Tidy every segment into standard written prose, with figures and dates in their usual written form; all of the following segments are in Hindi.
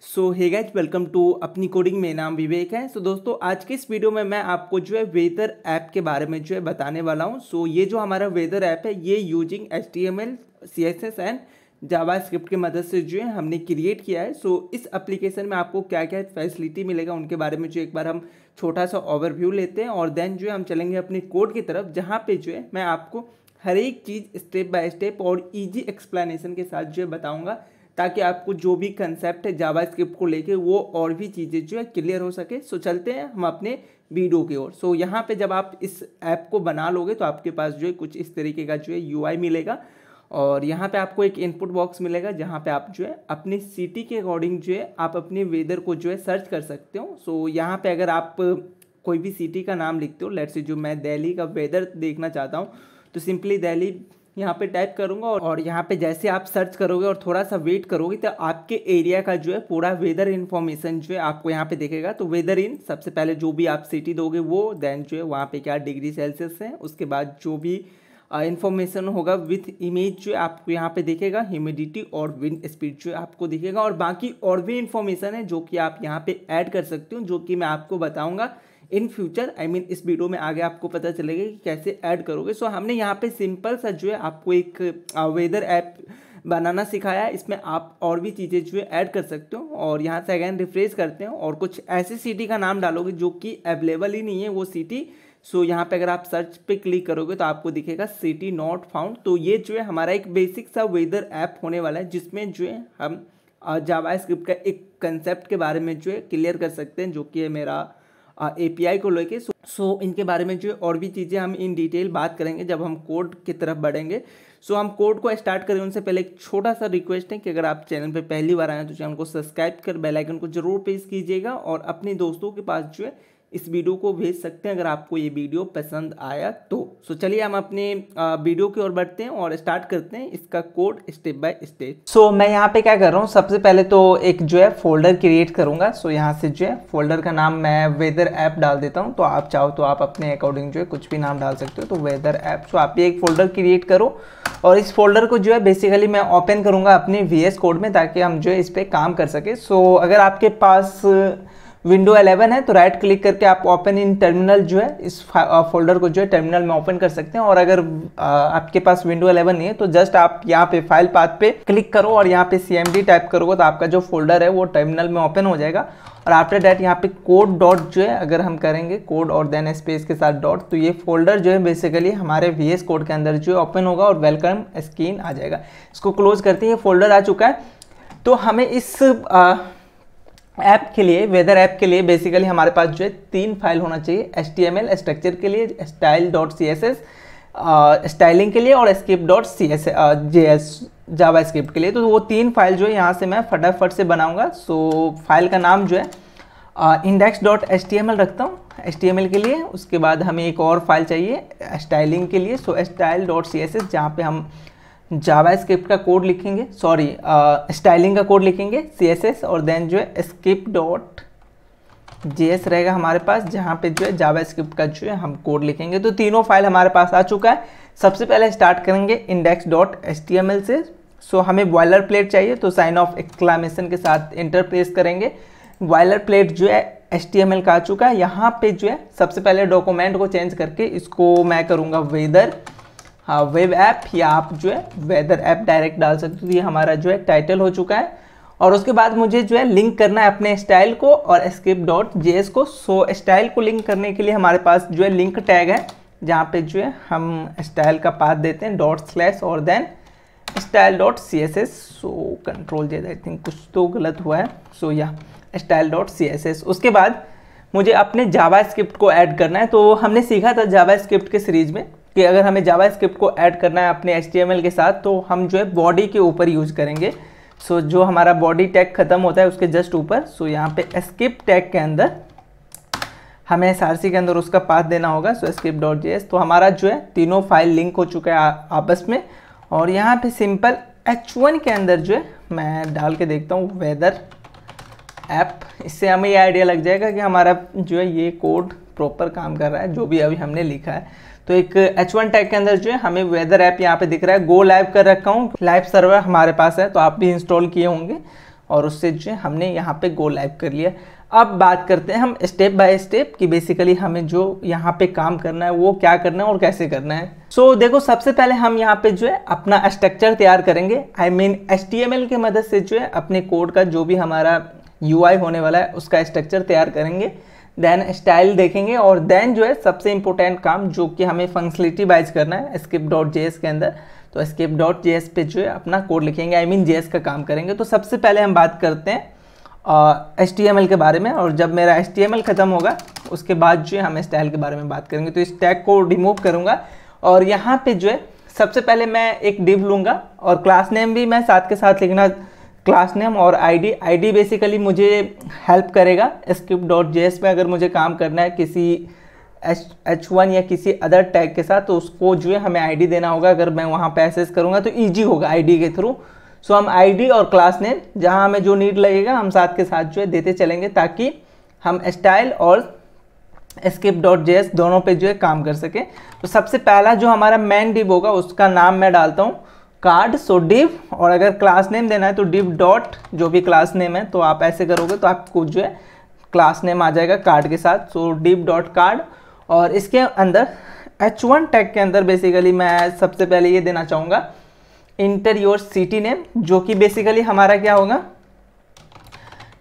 So hey guys, welcome to अपनी कोडिंग। मेरा नाम विवेक है। दोस्तों, आज के इस वीडियो में मैं आपको जो है वेदर ऐप के बारे में जो है बताने वाला हूं। ये जो हमारा वेदर ऐप है ये using HTML CSS and JavaScript की मदद से जो है हमने क्रिएट किया है। इस एप्लीकेशन में आपको क्या क्या फैसिलिटी मिलेगा उनके बारे में जो एक बार हम छोटा सा ओवरव्यू लेते हैं और देन जो है हम चलेंगे अपने कोड की तरफ, जहाँ पे जो है मैं आपको हर एक चीज़ स्टेप बाय स्टेप और ईजी एक्सप्लेनेशन के साथ जो है बताऊँगा, ताकि आपको जो भी कंसेप्ट है जावास्क्रिप्ट को लेके वो और भी चीज़ें जो है क्लियर हो सके। चलते हैं हम अपने वीडियो की ओर। यहाँ पे जब आप इस ऐप को बना लोगे तो आपके पास जो है कुछ इस तरीके का जो है UI मिलेगा और यहाँ पे आपको एक इनपुट बॉक्स मिलेगा जहाँ पे आप जो है अपनी सिटी के अकॉर्डिंग जो है आप अपने वेदर को जो है सर्च कर सकते हो। यहाँ पे अगर आप कोई भी सिटी का नाम लिखते हो, लेट्स से जो मैं दिल्ली का वेदर देखना चाहता हूँ तो सिंपली दिल्ली यहाँ पे टाइप करूँगा और यहाँ पे जैसे आप सर्च करोगे और थोड़ा सा वेट करोगे तो आपके एरिया का जो है पूरा वेदर इन्फॉर्मेशन जो है आपको यहाँ पे दिखेगा। तो वेदर इन सबसे पहले जो भी आप सिटी दोगे वो, देन जो है वहाँ पे क्या डिग्री सेल्सियस है, उसके बाद जो भी इन्फॉर्मेशन होगा विथ इमेज जो है आपको यहाँ पे दिखेगा, ह्यूमिडिटी और विंड स्पीड जो है आपको दिखेगा और बाकी और भी इन्फॉर्मेशन है जो कि आप यहाँ पे ऐड कर सकते हो, जो कि मैं आपको बताऊँगा इन फ्यूचर। इस वीडियो में आगे आपको पता चलेगा कि कैसे ऐड करोगे। हमने यहाँ पे सिंपल सा जो है आपको एक वेदर ऐप बनाना सिखाया है। इसमें आप और भी चीज़ें जो है ऐड कर सकते हो और यहाँ से अगेन रिफ्रेश करते हो और कुछ ऐसी सिटी का नाम डालोगे जो कि अवेलेबल ही नहीं है वो सिटी। यहाँ पे अगर आप सर्च पे क्लिक करोगे तो आपको दिखेगा सिटी नॉट फाउंड। तो ये जो है हमारा एक बेसिक सा वेदर ऐप होने वाला है जिसमें जो है हम जावास्क्रिप्ट का एक कंसेप्ट के बारे में जो है क्लियर कर सकते हैं, जो कि है मेरा API को लेके। इनके बारे में जो है और भी चीज़ें हम इन डिटेल बात करेंगे जब हम कोड की तरफ बढ़ेंगे। हम कोड को स्टार्ट करें उनसे पहले एक छोटा सा रिक्वेस्ट है कि अगर आप चैनल पे पहली बार आए हैं तो चैनल को सब्सक्राइब कर बेल आइकन को जरूर प्रेस कीजिएगा और अपने दोस्तों के पास जो है इस वीडियो को भेज सकते हैं अगर आपको ये वीडियो पसंद आया तो। चलिए हम अपने वीडियो की ओर बढ़ते हैं और स्टार्ट करते हैं इसका कोड स्टेप बाय स्टेप। मैं यहाँ पे क्या कर रहा हूँ, सबसे पहले तो एक जो है फोल्डर क्रिएट करूँगा। यहाँ से जो है फोल्डर का नाम मैं वेदर ऐप डाल देता हूँ। तो आप चाहो तो आप अपने अकॉर्डिंग जो है कुछ भी नाम डाल सकते हो। तो वेदर ऐप, आप ये एक फोल्डर क्रिएट करो और इस फोल्डर को जो है बेसिकली मैं ओपन करूँगा अपने VS कोड में ताकि हम जो है इस पर काम कर सके। अगर आपके पास विंडो 11 है तो राइट क्लिक करके आप ओपन इन टर्मिनल जो है इस फोल्डर को जो है टर्मिनल में ओपन कर सकते हैं। और अगर आपके पास विंडो 11 नहीं है तो जस्ट आप यहाँ पे फाइल पाथ पे क्लिक करो और यहाँ पे CMD टाइप करोगे तो आपका जो फोल्डर है वो टर्मिनल में ओपन हो जाएगा। और आफ्टर दैट यहाँ पे कोड डॉट जो है अगर हम करेंगे कोड और देन स्पेस के साथ डॉट, तो ये फोल्डर जो है बेसिकली हमारे VS कोड के अंदर जो है ओपन होगा और वेलकम स्क्रीन आ जाएगा। इसको क्लोज करते हैं, ये फोल्डर आ चुका है। तो हमें इस ऐप के लिए, वेदर ऐप के लिए बेसिकली हमारे पास जो है 3 फाइल होना चाहिए। HTML स्ट्रक्चर के लिए, style.css स्टाइलिंग के लिए और script.js जावास्क्रिप्ट के लिए। तो वो 3 फाइल जो है यहाँ से मैं फटाफट से बनाऊंगा। फाइल का नाम जो है index.html रखता हूँ HTML के लिए। उसके बाद हमें एक और फाइल चाहिए स्टाइलिंग के लिए, style.css जहाँ पे हम जावास्क्रिप्ट का कोड लिखेंगे, स्टाइलिंग का कोड लिखेंगे CSS और देन जो है script.js रहेगा हमारे पास जहाँ पे जो है जावास्क्रिप्ट का जो है हम कोड लिखेंगे। तो तीनों फाइल हमारे पास आ चुका है। सबसे पहले स्टार्ट करेंगे index.html से। हमें बॉयलर प्लेट चाहिए तो साइन ऑफ एक्सक्लेमेशन के साथ एंटर प्रेस करेंगे। बॉयलर प्लेट जो है HTML का आ चुका है। यहाँ पे जो है सबसे पहले डॉक्यूमेंट को चेंज करके इसको मैं करूँगा वेदर वेब ऐप, या आप जो है वेदर ऐप डायरेक्ट डाल सकते हो। ये हमारा जो है टाइटल हो चुका है और उसके बाद मुझे जो है लिंक करना है अपने स्टाइल को और script.js को। स्टाइल को लिंक करने के लिए हमारे पास जो है लिंक टैग है जहाँ पे जो है हम स्टाइल का पाथ देते हैं // और then style.css। Control Z, I think कुछ तो गलत हुआ है। या style.css। उसके बाद मुझे अपने जावास्क्रिप्ट को ऐड करना है। तो हमने सीखा था जावास्क्रिप्ट के सीरीज में कि अगर हमें जावास्क्रिप्ट को ऐड करना है अपने HTML के साथ तो हम जो है बॉडी के ऊपर यूज करेंगे। जो हमारा बॉडी टैग खत्म होता है उसके जस्ट ऊपर, यहाँ पे स्क्रिप्ट टैग के अंदर हमें src के अंदर उसका पाथ देना होगा। script.js। तो हमारा जो है तीनों फाइल लिंक हो चुका है आपस में। और यहाँ पे सिंपल H1 के अंदर जो है मैं डाल के देखता हूँ वेदर ऐप। इससे हमें ये आइडिया लग जाएगा कि हमारा जो है ये कोड प्रॉपर काम कर रहा है जो भी अभी हमने लिखा है। तो एक H1 टैग के अंदर जो है हमें वेदर ऐप यहाँ पे दिख रहा है। गो लाइव कर रखा हूँ, लाइव सर्वर हमारे पास है तो आप भी इंस्टॉल किए होंगे। और उससे जो है हमने यहाँ पे गो लाइव कर लिया। अब बात करते हैं हम स्टेप बाय स्टेप कि बेसिकली हमें जो यहाँ पे काम करना है वो क्या करना है और कैसे करना है। सो देखो, सबसे पहले हम यहाँ पे जो है अपना स्ट्रक्चर तैयार करेंगे। आई मीन HTML की मदद से जो है अपने कोड का जो भी हमारा UI होने वाला है उसका स्ट्रक्चर तैयार करेंगे। देन स्टाइल देखेंगे और देन जो है सबसे इंपॉर्टेंट काम जो कि हमें फंक्शनलिटी वाइज करना है script.js के अंदर, तो script.js पे जो है अपना कोड लिखेंगे, आई मीन JS का काम करेंगे। तो सबसे पहले हम बात करते हैं HTML के बारे में, और जब मेरा HTML ख़त्म होगा उसके बाद जो है हम स्टाइल के बारे में बात करेंगे। तो इस टैग को रिमूव करूँगा और यहाँ पे जो है सबसे पहले मैं एक डिव लूँगा और क्लास नेम भी मैं साथ के साथ लिखना, क्लास नेम और आईडी बेसिकली मुझे हेल्प करेगा script.js में अगर मुझे काम करना है किसी H1 या किसी अदर टैग के साथ, तो उसको जो है हमें आईडी देना होगा। अगर मैं वहाँ पे एक्सेस करूँगा तो ईजी होगा आईडी के थ्रू। सो हम आईडी और क्लास नेम जहाँ हमें जो नीड लगेगा हम साथ के साथ जो है देते चलेंगे, ताकि हम स्टाइल और script.js दोनों पे जो है काम कर सके। तो सबसे पहला जो हमारा मेन डिव होगा उसका नाम मैं डालता हूँ कार्ड, सो डिव, और अगर क्लास नेम देना है तो डिव डॉट जो भी क्लास नेम है, तो आप ऐसे करोगे तो आपको जो है क्लास नेम आ जाएगा कार्ड के साथ। सो डिव डॉट कार्ड, और इसके अंदर H1 टैग के अंदर बेसिकली मैं सबसे पहले ये देना चाहूँगा इंटर योर सिटी नेम, जो कि बेसिकली हमारा क्या होगा,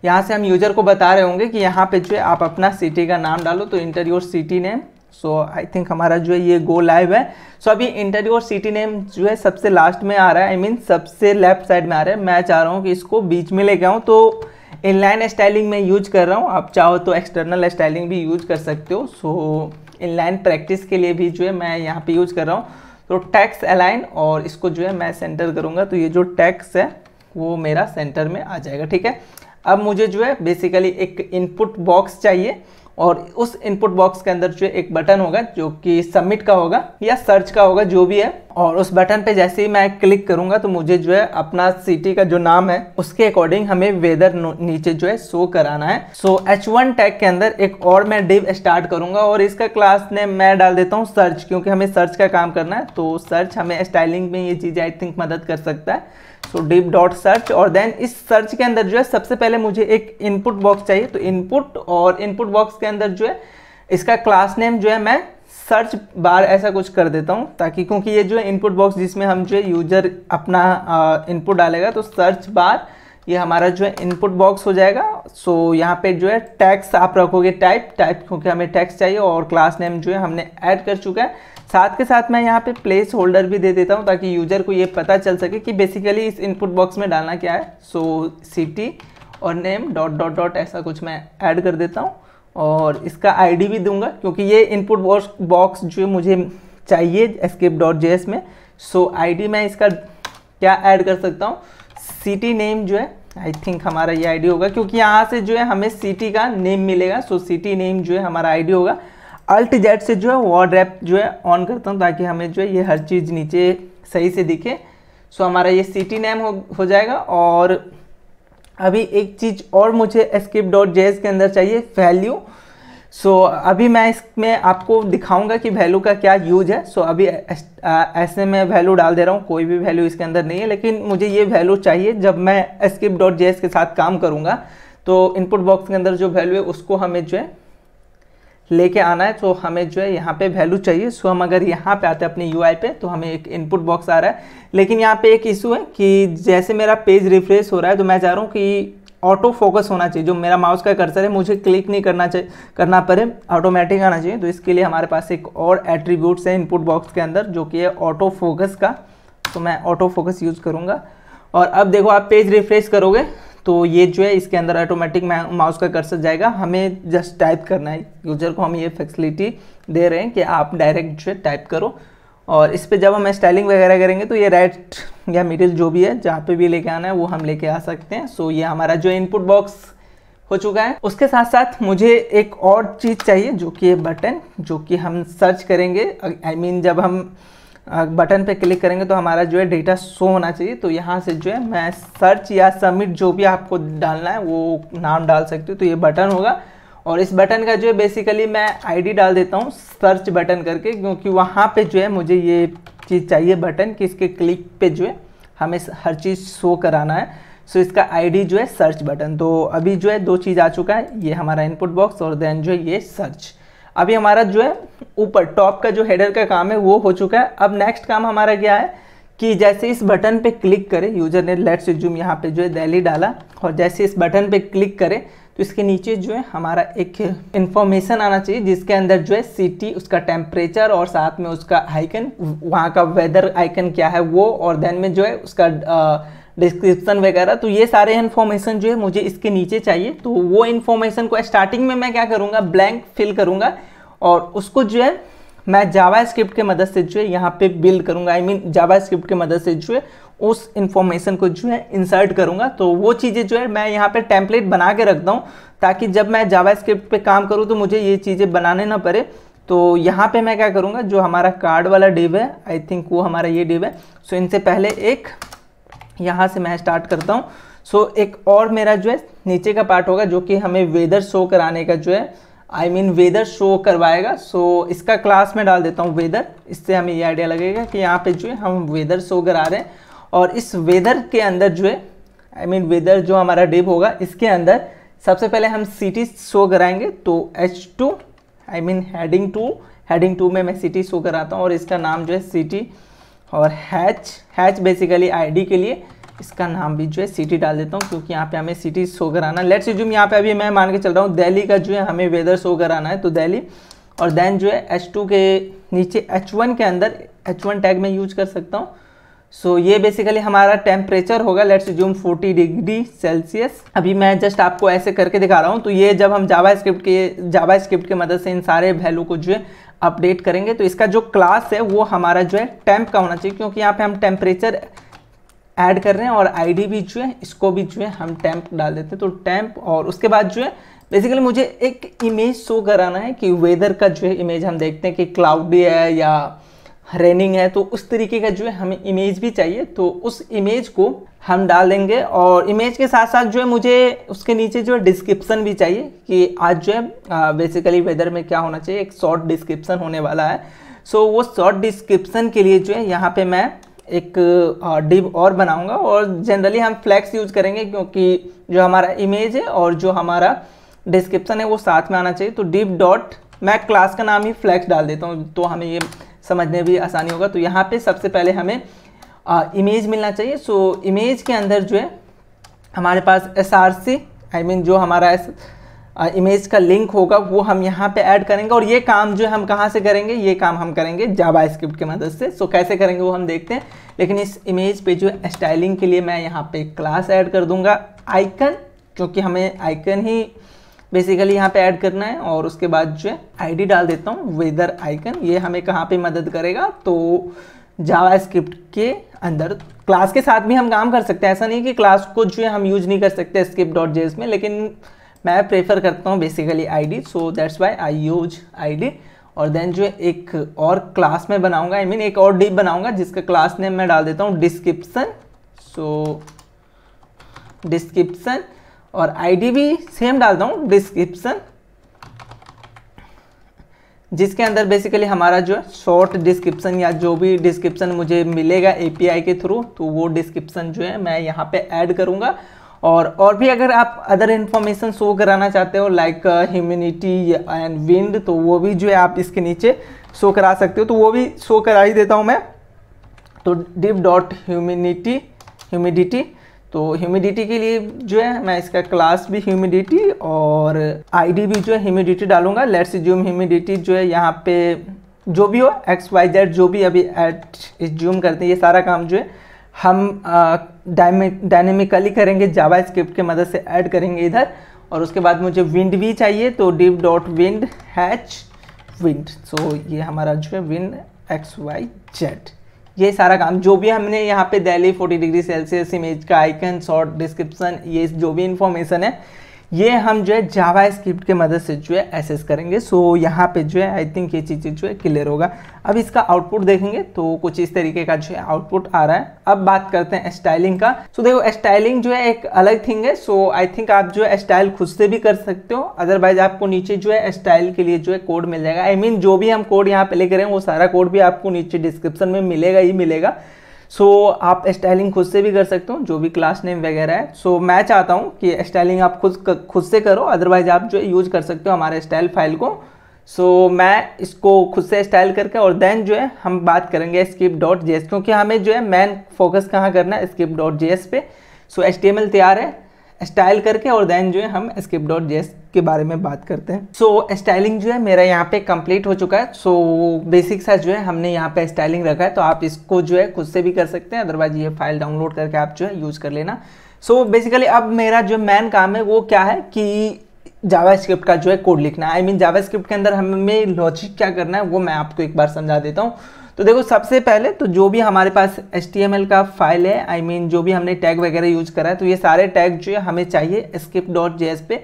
यहाँ से हम यूजर को बता रहे होंगे कि यहाँ पे जो है आप अपना सिटी का नाम डालो, तो inter your city name. So I think हमारा जो है ये गो लाइव है। सो अभी इंटर योर सिटी नेम जो है सबसे लास्ट में आ रहा है, आई मीन सबसे लेफ्ट साइड में आ रहा है। मैं चाह रहा हूँ कि इसको बीच में लेके आऊँ, तो इनलाइन स्टाइलिंग में यूज कर रहा हूँ, आप चाहो तो एक्सटर्नल स्टाइलिंग भी यूज कर सकते हो। सो इनलाइन प्रैक्टिस के लिए भी जो है मैं यहाँ पे यूज कर रहा हूँ। तो टेक्स्ट अलाइन, और इसको जो है मैं सेंटर करूँगा, तो ये जो टेक्स्ट है वो मेरा सेंटर में आ जाएगा। ठीक है, अब मुझे जो है बेसिकली एक इनपुट बॉक्स चाहिए, और उस इनपुट बॉक्स के अंदर जो है एक बटन होगा जो कि सबमिट का होगा या सर्च का होगा, जो भी है। और उस बटन पे जैसे ही मैं क्लिक करूंगा तो मुझे जो है अपना सिटी का जो नाम है उसके अकॉर्डिंग हमें वेदर नीचे जो है शो कराना है। सो H1 टैग के अंदर एक और मैं डिव स्टार्ट करूंगा और इसका क्लास नेम मैं डाल देता हूँ सर्च, क्योंकि हमें सर्च का काम करना है। तो सर्च हमें स्टाइलिंग में ये चीज़ आई थिंक मदद कर सकता है। सो डिव डॉट सर्च, और देन इस सर्च के अंदर जो है सबसे पहले मुझे एक इनपुट बॉक्स चाहिए। तो इनपुट, और इनपुट बॉक्स के अंदर जो है इसका क्लास नेम जो है मैं सर्च बार ऐसा कुछ कर देता हूँ, ताकि क्योंकि ये जो है इनपुट बॉक्स जिसमें हम जो है यूजर अपना इनपुट डालेगा, तो सर्च बार ये हमारा जो है इनपुट बॉक्स हो जाएगा। सो यहाँ पे जो है टैक्स आप रखोगे टाइप क्योंकि हमें टैक्स चाहिए, और क्लास नेम जो है हमने ऐड कर चुका है। साथ के साथ मैं यहाँ पे प्लेस होल्डर भी दे देता हूँ, ताकि यूजर को ये पता चल सके कि बेसिकली इस इनपुट बॉक्स में डालना क्या है। सो सिटी और नेम डॉट डॉट डॉट ऐसा कुछ मैं ऐड कर देता हूँ, और इसका आईडी भी दूंगा क्योंकि ये इनपुट बॉक्स जो मुझे चाहिए script.js में। सो आईडी मैं इसका क्या ऐड कर सकता हूँ, सिटी नेम जो है आई थिंक हमारा ये आईडी होगा, क्योंकि यहाँ से जो है हमें सिटी का नेम मिलेगा। सो सिटी नेम जो है हमारा आईडी होगा। Alt Z से जो है वर्ड रैप जो है ऑन करता हूँ, ताकि हमें जो है ये हर चीज़ नीचे सही से दिखे। सो हमारा ये सिटी नेम हो जाएगा। और अभी एक चीज़ और मुझे script.js के अंदर चाहिए, वैल्यू। सो अभी मैं इसमें आपको दिखाऊंगा कि वैल्यू का क्या यूज है। सो अभी ऐसे मैं वैल्यू डाल दे रहा हूँ, कोई भी वैल्यू इसके अंदर नहीं है, लेकिन मुझे ये वैल्यू चाहिए जब मैं script.js के साथ काम करूँगा। तो इनपुट बॉक्स के अंदर जो वैल्यू है उसको हमें जो है लेके आना है। तो हमें जो है यहाँ पे वैल्यू चाहिए। सो हम अगर यहाँ पे आते हैं अपने UI पे, तो हमें एक इनपुट बॉक्स आ रहा है, लेकिन यहाँ पे एक इशू है कि जैसे मेरा पेज रिफ्रेश हो रहा है, तो मैं चाह रहा हूँ कि ऑटो फोकस होना चाहिए। जो मेरा माउस का कर्सर है मुझे क्लिक नहीं करना पड़े, ऑटोमेटिक आना चाहिए। तो इसके लिए हमारे पास एक और एट्रीब्यूट्स है इनपुट बॉक्स के अंदर, जो कि है ऑटो फोकस का। तो मैं ऑटो फोकस यूज़ करूँगा, और अब देखो आप पेज रिफ्रेश करोगे तो ये जो है इसके अंदर ऑटोमेटिक माउस का कर्सर जाएगा। हमें जस्ट टाइप करना है, यूजर को हम ये फैसिलिटी दे रहे हैं कि आप डायरेक्ट जो है टाइप करो। और इस पे जब हम स्टाइलिंग वगैरह करेंगे तो ये राइट या मिडिल जो भी है, जहाँ पे भी लेके आना है वो हम लेके आ सकते हैं। सो ये हमारा जो इनपुट बॉक्स हो चुका है। उसके साथ साथ मुझे एक और चीज़ चाहिए, जो कि बटन, जो कि हम सर्च करेंगे। आई मीन जब हम बटन पे क्लिक करेंगे तो हमारा जो है डेटा शो होना चाहिए। तो यहाँ से जो है मैं सर्च या सबमिट जो भी आपको डालना है वो नाम डाल सकते हो। तो ये बटन होगा, और इस बटन का जो है बेसिकली मैं आईडी डाल देता हूँ सर्च बटन करके, क्योंकि वहाँ पे जो है मुझे ये चीज़ चाहिए बटन कि इसके क्लिक पे जो है हमें हर चीज़ शो कराना है। सो इसका आईडी जो है सर्च बटन। तो अभी जो है दो चीज़ आ चुका है, ये हमारा इनपुट बॉक्स और देन जो है ये सर्च। अभी हमारा जो है ऊपर टॉप का जो हेडर का काम है वो हो चुका है। अब नेक्स्ट काम हमारा क्या है कि जैसे इस बटन पे क्लिक करें, यूजर ने लेट्स अज्यूम यहाँ पे जो है दिल्ली डाला, और जैसे इस बटन पे क्लिक करें तो इसके नीचे जो है हमारा एक इन्फॉर्मेशन आना चाहिए जिसके अंदर जो है सिटी, उसका टेम्परेचर और साथ में उसका आइकन, वहाँ का वेदर आइकन क्या है वो, और देन में जो है उसका डिस्क्रिप्शन वगैरह। तो ये सारे इन्फॉर्मेशन जो है मुझे इसके नीचे चाहिए। तो वो इन्फॉर्मेशन को स्टार्टिंग में मैं क्या करूँगा, ब्लैंक फिल करूँगा और उसको जो है मैं जावास्क्रिप्ट के मदद से जो है यहाँ पे बिल्ड करूँगा। आई मीन जावास्क्रिप्ट के मदद से जो है उस इन्फॉर्मेशन को जो है इंसर्ट करूँगा। तो वो चीज़ें जो है मैं यहाँ पे टेम्पलेट बना के रखता हूँ ताकि जब मैं जावास्क्रिप्ट पे काम करूँ तो मुझे ये चीज़ें बनाने ना पड़े। तो यहाँ पे मैं क्या करूँगा, जो हमारा कार्ड वाला डिव है, आई थिंक वो हमारा ये डिव है। सो इनसे पहले एक यहाँ से मैं स्टार्ट करता हूँ। सो एक और मेरा जो है नीचे का पार्ट होगा जो कि हमें वेदर शो कराने का जो है, आई मीन वेदर शो करवाएगा। सो इसका क्लास में डाल देता हूँ वेदर। इससे हमें ये आइडिया लगेगा कि यहाँ पे जो है हम वेदर शो करा रहे हैं। और इस वेदर के अंदर जो है, आई मीन वेदर जो हमारा डिव होगा इसके अंदर सबसे पहले हम सिटी शो कराएंगे। तो H2 आई मीन हेडिंग 2 में मैं सिटी शो कराता हूँ और इसका नाम जो है सिटी, और हैच बेसिकली आईडी के लिए इसका नाम भी जो है सिटी डाल देता हूँ क्योंकि यहाँ पे हमें सिटी शो कराना। लेट्स अज्यूम यहाँ पे अभी मैं मान के चल रहा हूँ दिल्ली का जो है हमें वेदर शो कराना है, तो दिल्ली, और देन जो है H2 के नीचे H1 के अंदर H1 टैग में यूज कर सकता हूँ। सो ये बेसिकली हमारा टेम्परेचर होगा, लेट्स अज्यूम 40 डिग्री सेल्सियस। अभी मैं जस्ट आपको ऐसे करके दिखा रहा हूँ। तो ये जब हम जावास्क्रिप्ट के मदद से इन सारे वैल्यू को जो है अपडेट करेंगे तो इसका जो क्लास है वो हमारा जो है टेम्प का होना चाहिए क्योंकि यहाँ पे हम टेम्परेचर ऐड कर रहे हैं, और आईडी भी जो है इसको भी जो है हम टेम्प डाल देते हैं। तो टेम्प, और उसके बाद जो है बेसिकली मुझे एक इमेज शो कराना है कि वेदर का जो है इमेज हम देखते हैं कि क्लाउडी है या रेनिंग है, तो उस तरीके का जो है हमें इमेज भी चाहिए। तो उस इमेज को हम डाल देंगे, और इमेज के साथ साथ जो है मुझे उसके नीचे जो है डिस्क्रिप्शन भी चाहिए कि आज जो है बेसिकली वेदर में क्या होना चाहिए, एक शॉर्ट डिस्क्रिप्शन होने वाला है। सो वो शॉर्ट डिस्क्रिप्शन के लिए जो है यहाँ पे मैं एक डिव और बनाऊंगा, और जनरली हम फ्लैक्स यूज करेंगे क्योंकि जो हमारा इमेज है और जो हमारा डिस्क्रिप्शन है वो साथ में आना चाहिए। तो डिव डॉट, मैं क्लास का नाम ही फ्लैक्स डाल देता हूँ तो हमें ये समझने भी आसानी होगा। तो यहाँ पे सबसे पहले हमें इमेज मिलना चाहिए। सो इमेज के अंदर जो है हमारे पास src, आई मीन जो हमारा इमेज का लिंक होगा वो हम यहाँ पे ऐड करेंगे, और ये काम जो है हम कहाँ से करेंगे, ये काम हम करेंगे जावास्क्रिप्ट की मदद से। सो कैसे करेंगे वो हम देखते हैं, लेकिन इस इमेज पे जो है स्टाइलिंग के लिए मैं यहाँ पे क्लास ऐड कर दूंगा आइकन, क्योंकि हमें आइकन ही बेसिकली यहाँ पे ऐड करना है। और उसके बाद जो है आईडी डाल देता हूँ वेदर आइकन। ये हमें कहाँ पे मदद करेगा, तो जावास्क्रिप्ट के अंदर क्लास के साथ भी हम काम कर सकते हैं। ऐसा नहीं कि क्लास को जो है हम यूज नहीं कर सकते script.js में, लेकिन मैं प्रेफर करता हूँ basically ID. So that's why I use ID. और देन जो है एक और क्लास में बनाऊंगा, आई मीन एक और डिव बनाऊंगा जिसका क्लास नेम मैं डाल देता हूँ डिस्क्रिप्शन। सो डिस्क्रिप्शन, और आईडी भी सेम डालता हूँ डिस्क्रिप्शन, जिसके अंदर बेसिकली हमारा जो है शॉर्ट डिस्क्रिप्शन या जो भी डिस्क्रिप्शन मुझे मिलेगा एपीआई के थ्रू, तो वो डिस्क्रिप्शन जो है मैं यहाँ पे ऐड करूँगा। और भी अगर आप अदर इन्फॉर्मेशन शो कराना चाहते हो लाइक ह्यूमिडिटी एंड विंड, तो वो भी जो है आप इसके नीचे शो करा सकते हो, तो वो भी शो करा ही देता हूँ मैं। तो div डॉट ह्यूमिडिटी, तो ह्यूमिडिटी के लिए जो है मैं इसका क्लास भी ह्यूमिडिटी और आईडी भी जो है ह्यूमिडिटी डालूंगा। लेट्स अज्यूम ह्यूमिडिटी जो है यहाँ पे जो भी हो XYZ जो भी अभी एज्यूम करते हैं, ये सारा काम जो है हम डायनेमिकली करेंगे, जावास्क्रिप्ट के मदद से ऐड करेंगे इधर। और उसके बाद मुझे विंड भी चाहिए, तो div dot wind hatch wind. So ये हमारा जो है विंड XYZ, ये सारा काम जो भी हमने यहाँ पे दिल्ली 40 डिग्री सेल्सियस, इमेज का आइकन, शॉर्ट डिस्क्रिप्शन, ये जो भी इंफॉर्मेशन है ये हम जो है जावास्क्रिप्ट के मदद से जो है एसेस करेंगे। सो यहाँ पे जो है आई थिंक ये चीज़ें जो है क्लियर होगा। अब इसका आउटपुट देखेंगे तो कुछ इस तरीके का जो है आउटपुट आ रहा है। अब बात करते हैं स्टाइलिंग का। सो देखो स्टाइलिंग जो है एक अलग थिंग है। सो आई थिंक आप जो है स्टाइल खुद से भी कर सकते हो, अदरवाइज आपको नीचे जो है स्टाइल के लिए जो है कोड मिल जाएगा। आई मीन जो भी हम कोड यहाँ पे लेकर हैं वो सारा कोड भी आपको नीचे डिस्क्रिप्शन में मिलेगा ही मिलेगा। सो आप स्टाइलिंग खुद से भी कर सकते हो, जो भी क्लास नेम वगैरह है। सो मैं चाहता हूँ कि स्टाइलिंग आप खुद से करो, अदरवाइज आप जो है यूज कर सकते हो हमारे स्टाइल फाइल को। सो मैं इसको खुद से स्टाइल करके और देन जो है हम बात करेंगे skip.js, क्योंकि हमें जो है मेन फोकस कहाँ करना है, skip.js पे। सो HTML तैयार है, स्टाइल करके और देन जो है हम skip.js के बारे में बात करते हैं। सो स्टाइलिंग जो है मेरा यहाँ पे कंप्लीट हो चुका है। सो बेसिक सा जो है हमने यहाँ पे स्टाइलिंग रखा है, तो आप इसको जो है खुद से भी कर सकते हैं, अदरवाइज ये फाइल डाउनलोड करके आप जो है यूज़ कर लेना। सो बेसिकली अब मेरा जो मेन काम है वो क्या है कि जावास्क्रिप्ट का जो है कोड लिखना है। आई मीन जावास्क्रिप्ट के अंदर हमें लॉजिक क्या करना है वो मैं आपको एक बार समझा देता हूँ। तो देखो सबसे पहले तो जो भी हमारे पास HTML का फाइल है, आई मीन जो भी हमने टैग वगैरह यूज करा है, तो ये सारे टैग जो है हमें चाहिए skip.js पे,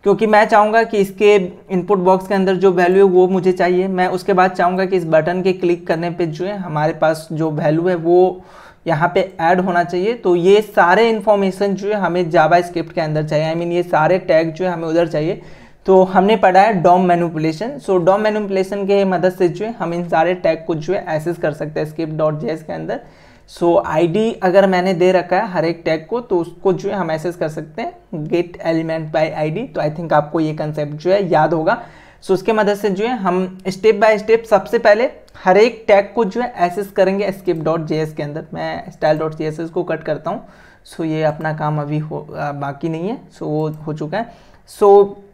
क्योंकि मैं चाहूँगा कि इसके इनपुट बॉक्स के अंदर जो वैल्यू है वो मुझे चाहिए। मैं उसके बाद चाहूँगा कि इस बटन के क्लिक करने पे जो है हमारे पास जो वैल्यू है वो यहाँ पे ऐड होना चाहिए। तो ये सारे इन्फॉर्मेशन जो है हमें जावास्क्रिप्ट के अंदर चाहिए, आई मीन ये सारे टैग जो है हमें उधर चाहिए। तो हमने पढ़ा है डॉम मैनिपुलेशन। सो डॉम मैनिपुलेशन के मदद से जो है हम इन सारे टैग को जो है एक्सेस कर सकते हैं skip.js के अंदर। सो आईडी अगर मैंने दे रखा है हर एक टैग को, तो उसको जो है हम एक्सेस कर सकते हैं गेट एलिमेंट बाय आईडी। तो आई थिंक आपको ये कंसेप्ट जो है याद होगा। सो उसके मदद से जो है हम स्टेप बाय स्टेप सबसे पहले हर एक टैग को जो है एक्सेस करेंगे skip.js के अंदर। मैं style.css को कट करता हूँ। सो ये अपना काम अभी बाकी नहीं है, सो वो हो चुका है। सो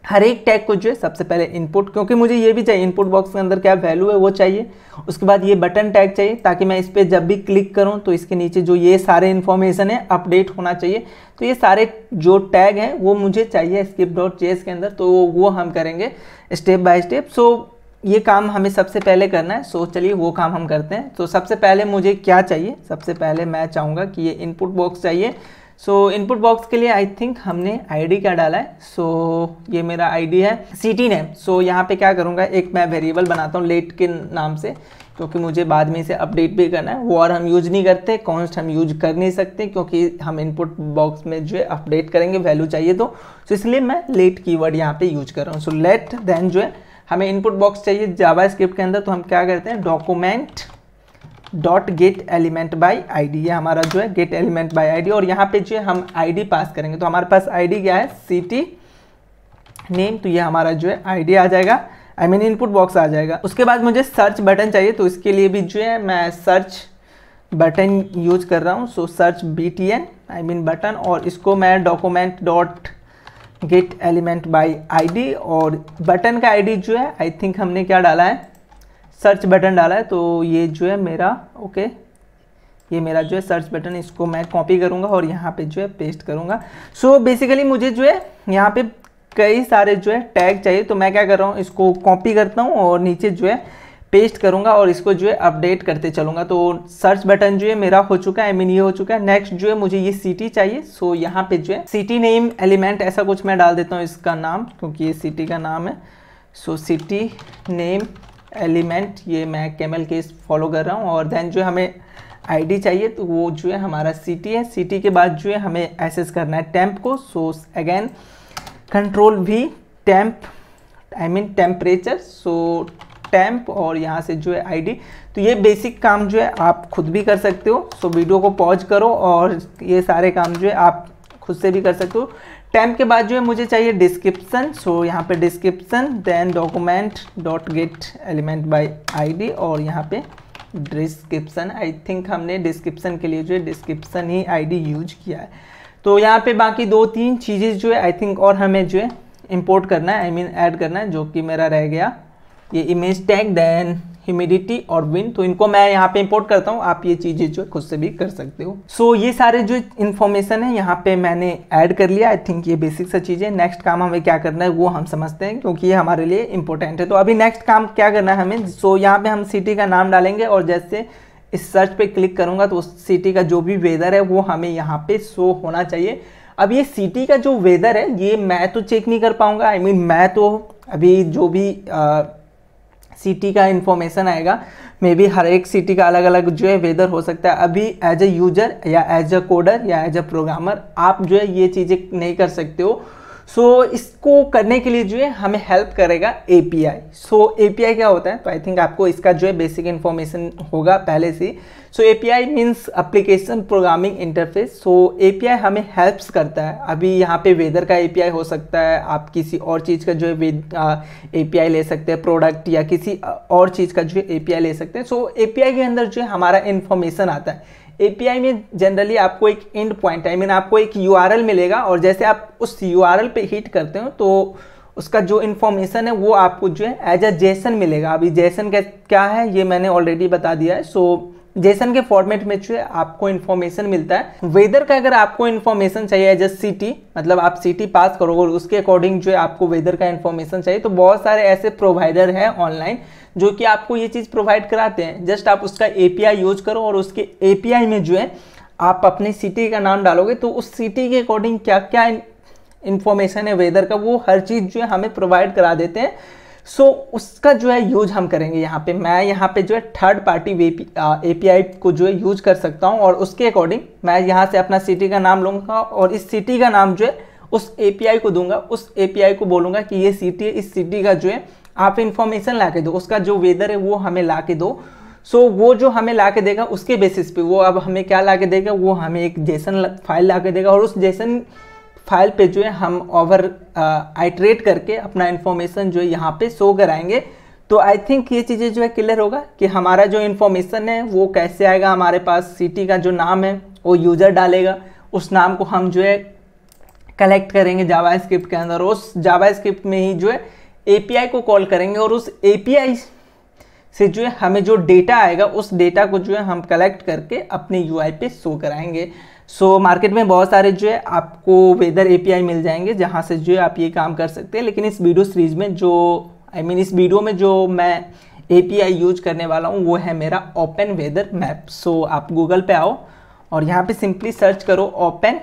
हर एक टैग को जो है सबसे पहले इनपुट, क्योंकि मुझे ये भी चाहिए इनपुट बॉक्स के अंदर क्या वैल्यू है वो चाहिए। उसके बाद ये बटन टैग चाहिए, ताकि मैं इस पर जब भी क्लिक करूं तो इसके नीचे जो ये सारे इन्फॉर्मेशन है अपडेट होना चाहिए। तो ये सारे जो टैग हैं वो मुझे चाहिए skip.js के अंदर, तो वो हम करेंगे स्टेप बाय स्टेप। सो ये काम हमें सबसे पहले करना है। सो चलिए वो काम हम करते हैं। तो सबसे पहले मुझे क्या चाहिए, सबसे पहले मैं चाहूँगा कि ये इनपुट बॉक्स चाहिए। सो इनपुट बॉक्स के लिए आई थिंक हमने आईडी क्या डाला है। सो ये मेरा आईडी है सिटी नेम। सो यहाँ पे क्या करूँगा, एक मैं वेरिएबल बनाता हूँ लेट के नाम से, क्योंकि मुझे बाद में इसे अपडेट भी करना है। वो और हम यूज नहीं करते, कॉन्स्ट हम यूज कर नहीं सकते, क्योंकि हम इनपुट बॉक्स में जो है अपडेट करेंगे वैल्यू चाहिए तो इसलिए मैं लेट कीवर्ड यहाँ पे यूज कर रहा हूँ। सो लेट देन जो है हमें इनपुट बॉक्स चाहिए जावास्क्रिप्ट के अंदर, तो हम क्या करते हैं document dot get element by ID, ये हमारा जो है गेट एलिमेंट बाई आईडी। और यहाँ पे जो है हम आईडी पास करेंगे। तो हमारे पास आईडी क्या है, सिटी नेम, तो ये हमारा जो है आईडी आ जाएगा, आई मीन इनपुट बॉक्स आ जाएगा। उसके बाद मुझे सर्च बटन चाहिए, तो इसके लिए भी जो है मैं सर्च बटन यूज कर रहा हूँ। सो search BTN I mean button, और इसको मैं document dot get element by ID, और बटन का आईडी जो है आई थिंक हमने क्या डाला है, सर्च बटन डाला है। तो ये जो है मेरा ओके, ये मेरा जो है सर्च बटन, इसको मैं कॉपी करूँगा और यहाँ पे जो है पेस्ट करूँगा। सो बेसिकली मुझे जो है यहाँ पे कई सारे जो है टैग चाहिए, तो मैं क्या कर रहा हूँ, इसको कॉपी करता हूँ और नीचे जो है पेस्ट करूँगा और इसको जो है अपडेट करते चलूँगा। तो सर्च बटन जो है मेरा हो चुका है, आई मीन ये हो चुका है। नेक्स्ट जो है मुझे ये सिटी चाहिए। सो यहाँ पे जो है सिटी नेम एलिमेंट ऐसा कुछ मैं डाल देता हूँ इसका नाम, क्योंकि ये सिटी का नाम है। सो सिटी नेम एलिमेंट, ये मैं कैमल केस फॉलो कर रहा हूँ। और देन जो हमें आईडी चाहिए, तो वो जो है हमारा सिटी है। सिटी के बाद जो है हमें एक्सेस करना है टेम्प को। So again control V temp I mean temperature, so temp, और यहाँ से जो है आईडी। तो ये बेसिक काम जो है आप खुद भी कर सकते हो। सो वीडियो को पॉज करो और ये सारे काम जो है आप खुद से भी कर सकते हो। टेम्प के बाद जो है मुझे चाहिए डिस्क्रिप्शन। सो यहाँ पे description, then document dot get element by ID, और यहाँ पे डिस्क्रिप्शन। आई थिंक हमने डिस्क्रिप्शन के लिए जो है डिस्क्रिप्शन ही आईडी यूज किया है। तो यहाँ पे बाकी 2-3 चीज़ें जो है आई थिंक और हमें जो है इंपोर्ट करना है, आई मीन ऐड करना है, जो कि मेरा रह गया ये इमेज टैग, देन ह्यूमिडिटी और विंड। तो इनको मैं यहाँ पे इंपोर्ट करता हूँ, आप ये चीज़ें जो खुद से भी कर सकते हो। सो ये सारे जो इन्फॉर्मेशन है यहाँ पे मैंने ऐड कर लिया। आई थिंक ये बेसिक सा चीज़ है। नेक्स्ट काम हमें क्या करना है वो हम समझते हैं, क्योंकि ये हमारे लिए इंपॉर्टेंट है। तो अभी नेक्स्ट काम क्या करना है हमें, सो यहाँ पे हम सिटी का नाम डालेंगे, और जैसे इस सर्च पे क्लिक करूँगा तो उस सिटी का जो भी वेदर है वो हमें यहाँ पे शो होना चाहिए। अब ये सिटी का जो वेदर है ये मैं तो चेक नहीं कर पाऊँगा, आई मीन मैं तो अभी जो भी सिटी का इन्फॉर्मेशन आएगा, मे बी हर एक सिटी का अलग अलग जो है वेदर हो सकता है। अभी एज ए यूजर या एज अ कोडर या एज अ प्रोग्रामर आप जो है ये चीज़ें नहीं कर सकते हो। सो इसको करने के लिए जो है हमें हेल्प करेगा एपीआई। सो एपीआई क्या होता है, तो आई थिंक आपको इसका जो है बेसिक इन्फॉर्मेशन होगा पहले से। So API means application programming interface. So API हमें हेल्प्स करता है। अभी यहाँ पे वेदर का एपीआई हो सकता है, आप किसी और चीज़ का जो है एपीआई ले सकते हैं, प्रोडक्ट या किसी और चीज़ का जो है एपीआई ले सकते हैं। सो एपीआई के अंदर जो है हमारा इन्फॉर्मेशन आता है। एपीआई में जनरली आपको एक एंड पॉइंट आई मीन आपको एक यूआरएल मिलेगा, और जैसे आप उस यूआरएल पे हिट करते हो तो उसका जो इन्फॉर्मेशन है वो आपको जो है एज अ जेसन मिलेगा। अभी जेसन क्या है ये मैंने ऑलरेडी बता दिया है। सो जेसन के फॉर्मेट में जो है आपको इन्फॉर्मेशन मिलता है। वेदर का अगर आपको इन्फॉर्मेशन चाहिए एज अ सिटी, मतलब आप सिटी पास करोगे और उसके अकॉर्डिंग जो है आपको वेदर का इन्फॉर्मेशन चाहिए, तो बहुत सारे ऐसे प्रोवाइडर हैं ऑनलाइन जो कि आपको ये चीज़ प्रोवाइड कराते हैं। जस्ट आप उसका एपीआई यूज करो और उसके एपीआई में जो है आप अपनी सिटी का नाम डालोगे तो उस सिटी के अकॉर्डिंग क्या क्या इन्फॉर्मेशन है वेदर का, वो हर चीज़ जो है हमें प्रोवाइड करा देते हैं। सो उसका जो है यूज हम करेंगे यहाँ पे। मैं यहाँ पे जो है थर्ड पार्टी एपीआई को जो है यूज कर सकता हूँ, और उसके अकॉर्डिंग मैं यहाँ से अपना सिटी का नाम लूँगा और इस सिटी का नाम जो है उस एपीआई को दूंगा। उस एपीआई को बोलूँगा कि ये सिटी है, इस सिटी का जो है आप इन्फॉर्मेशन ला के दो, उसका जो वेदर है वो हमें ला के दो। सो वो जो हमें ला के देगा उसके बेसिस पे वो अब हमें क्या ला के देगा, वो हमें एक जेसन फाइल ला के देगा, और उस जेसन फाइल पे जो है हम ओवर आइट्रेट करके अपना इन्फॉर्मेशन जो है यहाँ पे शो कराएंगे। तो आई थिंक ये चीज़ें जो है क्लियर होगा कि हमारा जो इन्फॉर्मेशन है वो कैसे आएगा हमारे पास। सिटी का जो नाम है वो यूज़र डालेगा, उस नाम को हम जो है कलेक्ट करेंगे जावास्क्रिप्ट के अंदर, उस जावास्क्रिप्ट में ही जो है एपीआई को कॉल करेंगे, और उस एपीआई से जो है हमें जो डेटा आएगा उस डेटा को जो है हम कलेक्ट करके अपने यूआई पे शो कराएंगे। सो मार्केट में बहुत सारे जो है आपको वेदर एपीआई मिल जाएंगे जहां से जो है आप ये काम कर सकते हैं। लेकिन इस वीडियो सीरीज में जो इस वीडियो में जो मैं एपीआई यूज करने वाला हूँ वो है मेरा ओपन वेदर मैप। सो आप गूगल पे आओ और यहाँ पे सिंपली सर्च करो ओपन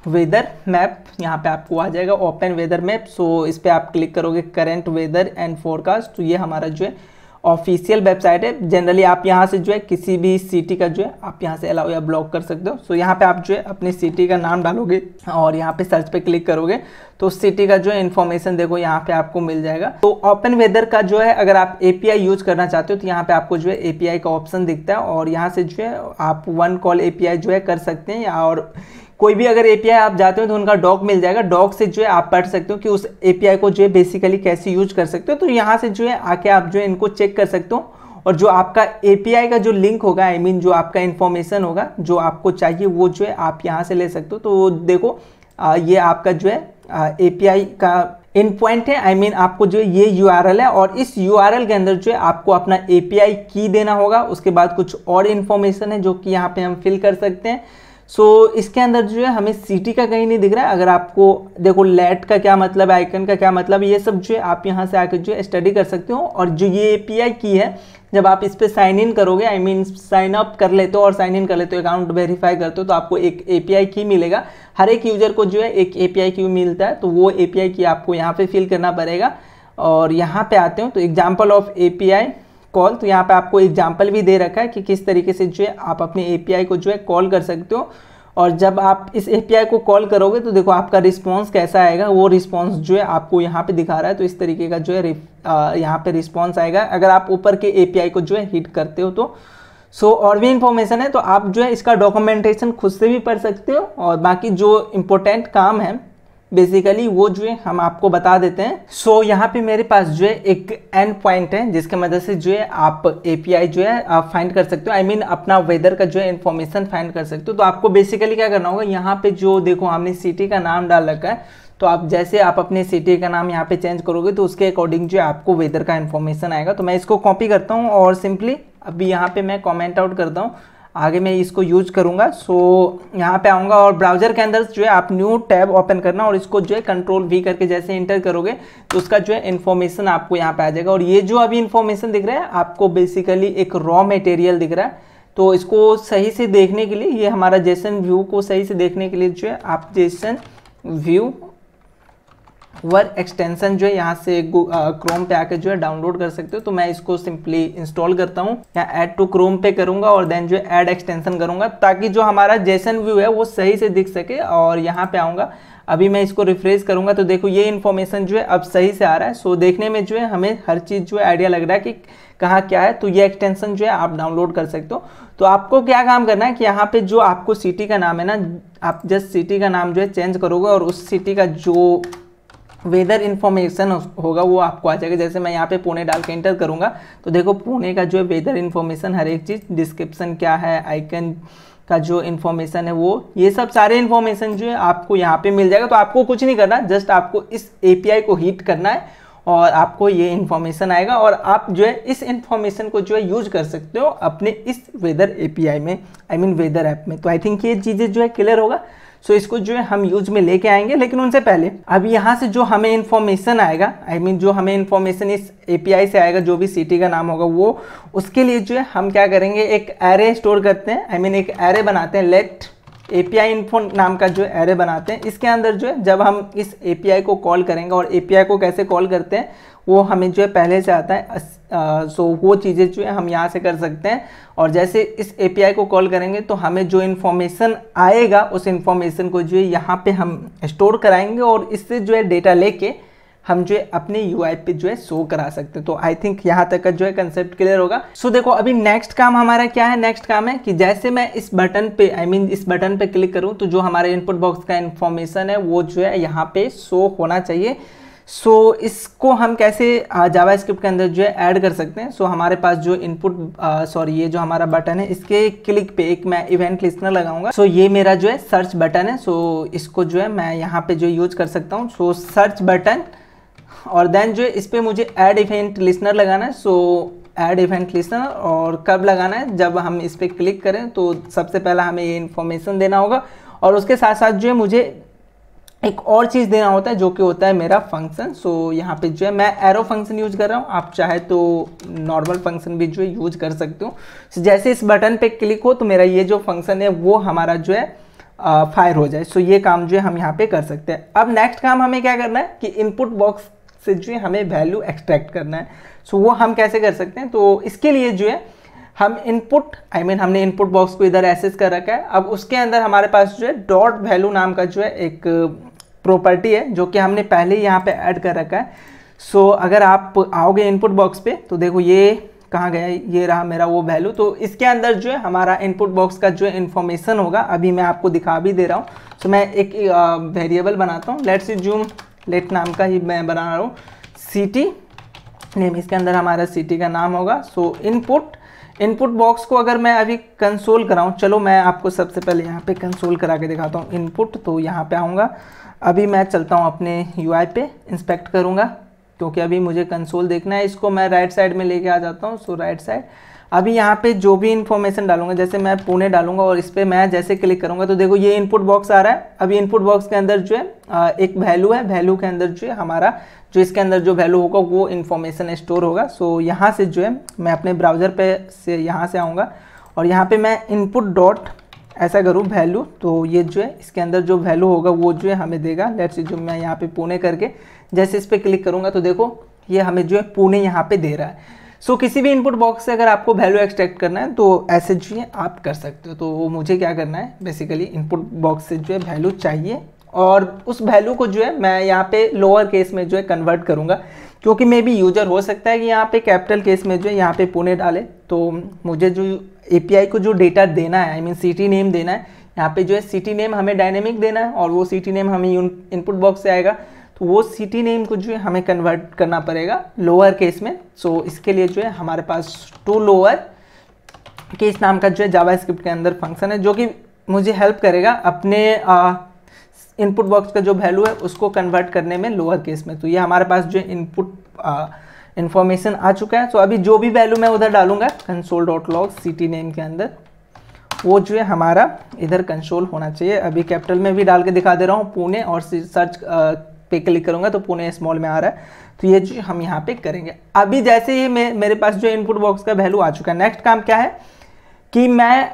वेदर मैप, यहाँ पे आपको आ जाएगा ओपन वेदर मैप। सो इस पर आप क्लिक करोगे करंट वेदर एंड फोरकास्ट, तो ये हमारा जो है ऑफिशियल वेबसाइट है। जनरली आप यहाँ से जो है किसी भी सिटी का जो है आप यहाँ से अलाउ या ब्लॉक कर सकते हो। सो यहाँ पे आप जो है अपनी सिटी का नाम डालोगे और यहाँ पे सर्च पे क्लिक करोगे तो उस सिटी का जो है इन्फॉर्मेशन देखो यहाँ पे आपको मिल जाएगा। तो ओपन वेदर का जो है अगर आप एपीआई यूज करना चाहते हो तो यहाँ पे आपको जो है एपीआई का ऑप्शन दिखता है, और यहाँ से जो है आप वन कॉल एपीआई जो है कर सकते हैं, और कोई भी अगर एपीआई आप जाते हो तो उनका डॉक मिल जाएगा। डॉक से जो है आप पढ़ सकते हो कि उस एपीआई को जो है बेसिकली कैसे यूज कर सकते हो। तो यहाँ से जो है आके आप जो है इनको चेक कर सकते हो, और जो आपका एपीआई का जो लिंक होगा आई मीन जो आपका इन्फॉर्मेशन होगा जो आपको चाहिए वो जो है आप यहाँ से ले सकते हो। तो देखो ये आपका जो है एपीआई का इन पॉइंट है, आई मीन आपको जो है ये यूआरएल है, और इस यूआरएल के अंदर जो है आपको अपना एपीआई की देना होगा। उसके बाद कुछ और इन्फॉर्मेशन है जो कि यहाँ पे हम फिल कर सकते हैं। सो इसके अंदर जो है हमें सिटी का कहीं नहीं दिख रहा है। अगर आपको देखो लेट का क्या मतलब है, आइकन का क्या मतलब है, ये सब जो है आप यहाँ से आकर जो है स्टडी कर सकते हो। और जो ये एपीआई की है जब आप इस पर साइन इन करोगे आई मीन साइन अप कर लेते हो और साइन इन कर लेते हो, अकाउंट वेरीफाई करते हो, तो आपको एक एपीआई की मिलेगा। हर एक यूजर को जो है एक एपीआई की मिलता है, तो वो एपीआई की आपको यहाँ पे फिल करना पड़ेगा। और यहाँ पे आते हो तो एग्जाम्पल ऑफ एपीआई कॉल, तो यहाँ पे आपको एग्जाम्पल भी दे रखा है कि किस तरीके से जो है आप अपने एपीआई को जो है कॉल कर सकते हो। और जब आप इस एपीआई को कॉल करोगे तो देखो आपका रिस्पांस कैसा आएगा, वो रिस्पांस जो है आपको यहाँ पे दिखा रहा है। तो इस तरीके का जो है यहाँ पे रिस्पांस आएगा अगर आप ऊपर के एपीआई को जो है हिट करते हो तो। सो और भी इंफॉर्मेशन है तो आप जो है इसका डॉक्यूमेंटेशन खुद से भी पढ़ सकते हो, और बाकी जो इम्पोर्टेंट काम है बेसिकली वो जो है हम आपको बता देते हैं। सो यहाँ पे मेरे पास जो है एक एंड पॉइंट है जिसके मदद से जो है आप एपीआई जो है आप फाइंड कर सकते हो, आई मीन अपना वेदर का जो है इन्फॉर्मेशन फाइंड कर सकते हो। तो आपको बेसिकली क्या करना होगा, यहाँ पे जो देखो हमने सिटी का नाम डाल रखा है, तो आप जैसे आप अपने सिटी का नाम यहाँ पे चेंज करोगे तो उसके अकॉर्डिंग जो है आपको वेदर का इन्फॉर्मेशन आएगा। तो मैं इसको कॉपी करता हूँ और सिंपली अभी यहाँ पे मैं कॉमेंट आउट करता हूँ, आगे मैं इसको यूज करूंगा। सो यहाँ पे आऊँगा और ब्राउजर के अंदर जो है आप न्यू टैब ओपन करना, और इसको जो है कंट्रोल वी करके जैसे इंटर करोगे तो उसका जो है इन्फॉर्मेशन आपको यहाँ पे आ जाएगा। और ये जो अभी इन्फॉर्मेशन दिख रहा है आपको बेसिकली एक रॉ मटेरियल दिख रहा है। तो इसको सही से देखने के लिए ये हमारा जेसन व्यू को सही से देखने के लिए जो है आप जेसन व्यू वर्क एक्सटेंशन जो है यहाँ से क्रोम पे आके जो है डाउनलोड कर सकते हो। तो मैं इसको सिंपली इंस्टॉल करता हूँ, या ऐड टू क्रोम पे करूँगा और देन जो है ऐड एक्सटेंशन करूँगा, ताकि जो हमारा जेसन व्यू है वो सही से दिख सके। और यहाँ पे आऊँगा, अभी मैं इसको रिफ्रेश करूँगा तो देखो ये इन्फॉर्मेशन जो है अब सही से आ रहा है। सो देखने में जो है हमें हर चीज़ जो है आइडिया लग रहा है कि कहाँ क्या है। तो ये एक्सटेंशन जो है आप डाउनलोड कर सकते हो। तो आपको क्या काम करना है कि यहाँ पे जो आपको सिटी का नाम है ना, आप जस्ट सिटी का नाम जो है चेंज करोगे और उस सिटी का जो वेदर इन्फॉर्मेशन होगा वो आपको आ जाएगा। जैसे मैं यहाँ पे पुणे डाल के एंटर करूँगा तो देखो पुणे का जो है वेदर इन्फॉर्मेशन, हर एक चीज़, डिस्क्रिप्शन क्या है, आइकन का जो इन्फॉर्मेशन है वो, ये सब सारे इन्फॉर्मेशन जो है आपको यहाँ पे मिल जाएगा। तो आपको कुछ नहीं करना, जस्ट आपको इस API को हिट करना है और आपको ये इन्फॉर्मेशन आएगा और आप जो है इस इन्फॉर्मेशन को जो है यूज कर सकते हो अपने इस वेदर API में, आई मीन वेदर ऐप में। तो आई थिंक ये चीज़ें जो है क्लियर होगा। सो इसको जो है हम यूज में लेके आएंगे, लेकिन उनसे पहले अभी यहाँ से जो हमें इन्फॉर्मेशन आएगा, आई मीन जो हमें इन्फॉर्मेशन इस API से आएगा, जो भी सिटी का नाम होगा वो, उसके लिए जो है हम क्या करेंगे, एक एरे स्टोर करते हैं, आई मीन एक एरे बनाते हैं, लेट API इन्फो नाम का जो एरे बनाते हैं। इसके अंदर जो है जब हम इस API को कॉल करेंगे, और API को कैसे कॉल करते हैं वो हमें जो है पहले से आता है। सो वो चीज़ें जो है हम यहाँ से कर सकते हैं। और जैसे इस API को कॉल करेंगे तो हमें जो इन्फॉर्मेशन आएगा उस इन्फॉर्मेशन को जो है यहाँ पे हम स्टोर कराएंगे और इससे जो है डेटा लेके हम जो है अपने UI पे जो है शो करा सकते हैं। तो आई थिंक यहाँ तक का जो है कंसेप्ट क्लियर होगा। सो देखो अभी नेक्स्ट काम हमारा क्या है, नेक्स्ट काम है कि जैसे मैं इस बटन पे, आई मीन इस बटन पे क्लिक करूँ तो जो हमारे इनपुट बॉक्स का इन्फॉर्मेशन है वो जो है यहाँ पे शो होना चाहिए। सो इसको हम कैसे जावास्क्रिप्ट के अंदर जो है ऐड कर सकते हैं। सो हमारे पास जो ये जो हमारा बटन है, इसके क्लिक पे एक मैं इवेंट लिस्टनर लगाऊंगा। सो ये मेरा जो है सर्च बटन है। सो इसको जो है मैं यहाँ पे जो यूज कर सकता हूँ। सो सर्च बटन, और देन जो है इस पर मुझे ऐड इवेंट लिस्टनर लगाना है। सो ऐड इवेंट लिस्टनर, और कब लगाना है, जब हम इस पर क्लिक करें तो सबसे पहला हमें ये इन्फॉर्मेशन देना होगा। और उसके साथ साथ जो है मुझे एक और चीज़ देना होता है जो कि होता है मेरा फंक्शन। सो यहाँ पे जो है मैं एरो फंक्शन यूज कर रहा हूँ, आप चाहे तो नॉर्मल फंक्शन भी जो है यूज कर सकते हो। सो जैसे इस बटन पे क्लिक हो तो मेरा ये जो फंक्शन है वो हमारा जो है फायर हो जाए। सो ये काम जो है हम यहाँ पे कर सकते हैं। अब नेक्स्ट काम हमें क्या करना है कि इनपुट बॉक्स से जो है हमें वैल्यू एक्सट्रैक्ट करना है। सो वो हम कैसे कर सकते हैं, तो इसके लिए जो है हम इनपुट, आई मीन हमने इनपुट बॉक्स को इधर एक्सेस कर रखा है। अब उसके अंदर हमारे पास जो है डॉट वैल्यू नाम का जो है एक प्रॉपर्टी है जो कि हमने पहले ही यहाँ पे ऐड कर रखा है। सो अगर आप आओगे इनपुट बॉक्स पे तो देखो ये कहाँ गया, ये रहा मेरा वो वैल्यू। तो इसके अंदर जो है हमारा इनपुट बॉक्स का जो इन्फॉर्मेशन होगा, अभी मैं आपको दिखा भी दे रहा हूँ। सो मैं एक वेरिएबल बनाता हूँ, लेट्स अज्यूम लेट नाम का ही मैं बना रहा हूँ, सिटी नेम, इसके अंदर हमारा सिटी का नाम होगा। सो इनपुट बॉक्स को अगर मैं अभी कंसोल कराऊँ, चलो मैं आपको सबसे पहले यहाँ पे कंसोल करा के दिखाता हूँ इनपुट। तो यहाँ पे आऊँगा, अभी मैं चलता हूँ अपने UI पे, इंस्पेक्ट करूँगा क्योंकि अभी मुझे कंसोल देखना है। इसको मैं राइट साइड में लेके आ जाता हूँ। सो राइट साइड, अभी यहाँ पे जो भी इन्फॉर्मेशन डालूंगा, जैसे मैं पुणे डालूंगा और इस पर मैं जैसे क्लिक करूँगा तो देखो ये इनपुट बॉक्स आ रहा है। अभी इनपुट बॉक्स के अंदर जो है एक वैल्यू है, वैल्यू के अंदर जो है हमारा जो इसके अंदर जो वैल्यू होगा वो इन्फॉर्मेशन स्टोर होगा। सो यहाँ से जो है मैं अपने ब्राउज़र पे से यहाँ से आऊँगा और यहाँ पे मैं इनपुट डॉट ऐसा करूँ वैल्यू, तो ये जो है इसके अंदर जो वैल्यू होगा वो जो है हमें देगा। लेट्स जो मैं यहाँ पे पुणे करके जैसे इस पर क्लिक करूँगा तो देखो ये हमें जो है पुणे यहाँ पे दे रहा है। सो किसी भी इनपुट बॉक्स से अगर आपको वैल्यू एक्सट्रैक्ट करना है तो ऐसे जो है आप कर सकते हो। तो मुझे क्या करना है, बेसिकली इनपुट बॉक्स से जो है वैल्यू चाहिए और उस वैल्यू को जो है मैं यहाँ पे लोअर केस में जो है कन्वर्ट करूँगा, क्योंकि मे बी यूजर हो सकता है कि यहाँ पे कैपिटल केस में जो है यहाँ पे पुणे डाले। तो मुझे जो API को जो डेटा देना है, आई मीन सिटी नेम देना है, यहाँ पे जो है सिटी नेम हमें डायनेमिक देना है और वो सिटी नेम हमें इनपुट बॉक्स से आएगा। तो वो सिटी नेम को जो है हमें कन्वर्ट करना पड़ेगा लोअर केस में। सो इसके लिए जो है हमारे पास टू लोअर केस नाम का जो है जावास्क्रिप्ट के अंदर फंक्शन है जो कि मुझे हेल्प करेगा अपने इनपुट बॉक्स का जो वैल्यू है उसको कन्वर्ट करने में लोअर केस में। तो ये हमारे पास जो इनपुट इन्फॉर्मेशन आ चुका है। सो अभी जो भी वैल्यू मैं उधर डालूंगा console.log सिटी नेम के अंदर, वो जो है हमारा इधर कंसोल होना चाहिए। अभी कैपिटल में भी डाल के दिखा दे रहा हूँ पुणे, और सर्च पे क्लिक करूँगा तो पुणे स्मॉल में आ रहा है। तो ये जो हम यहाँ पे करेंगे। अभी जैसे ही मेरे पास जो इनपुट बॉक्स का वैल्यू आ चुका है, नेक्स्ट काम क्या है कि मैं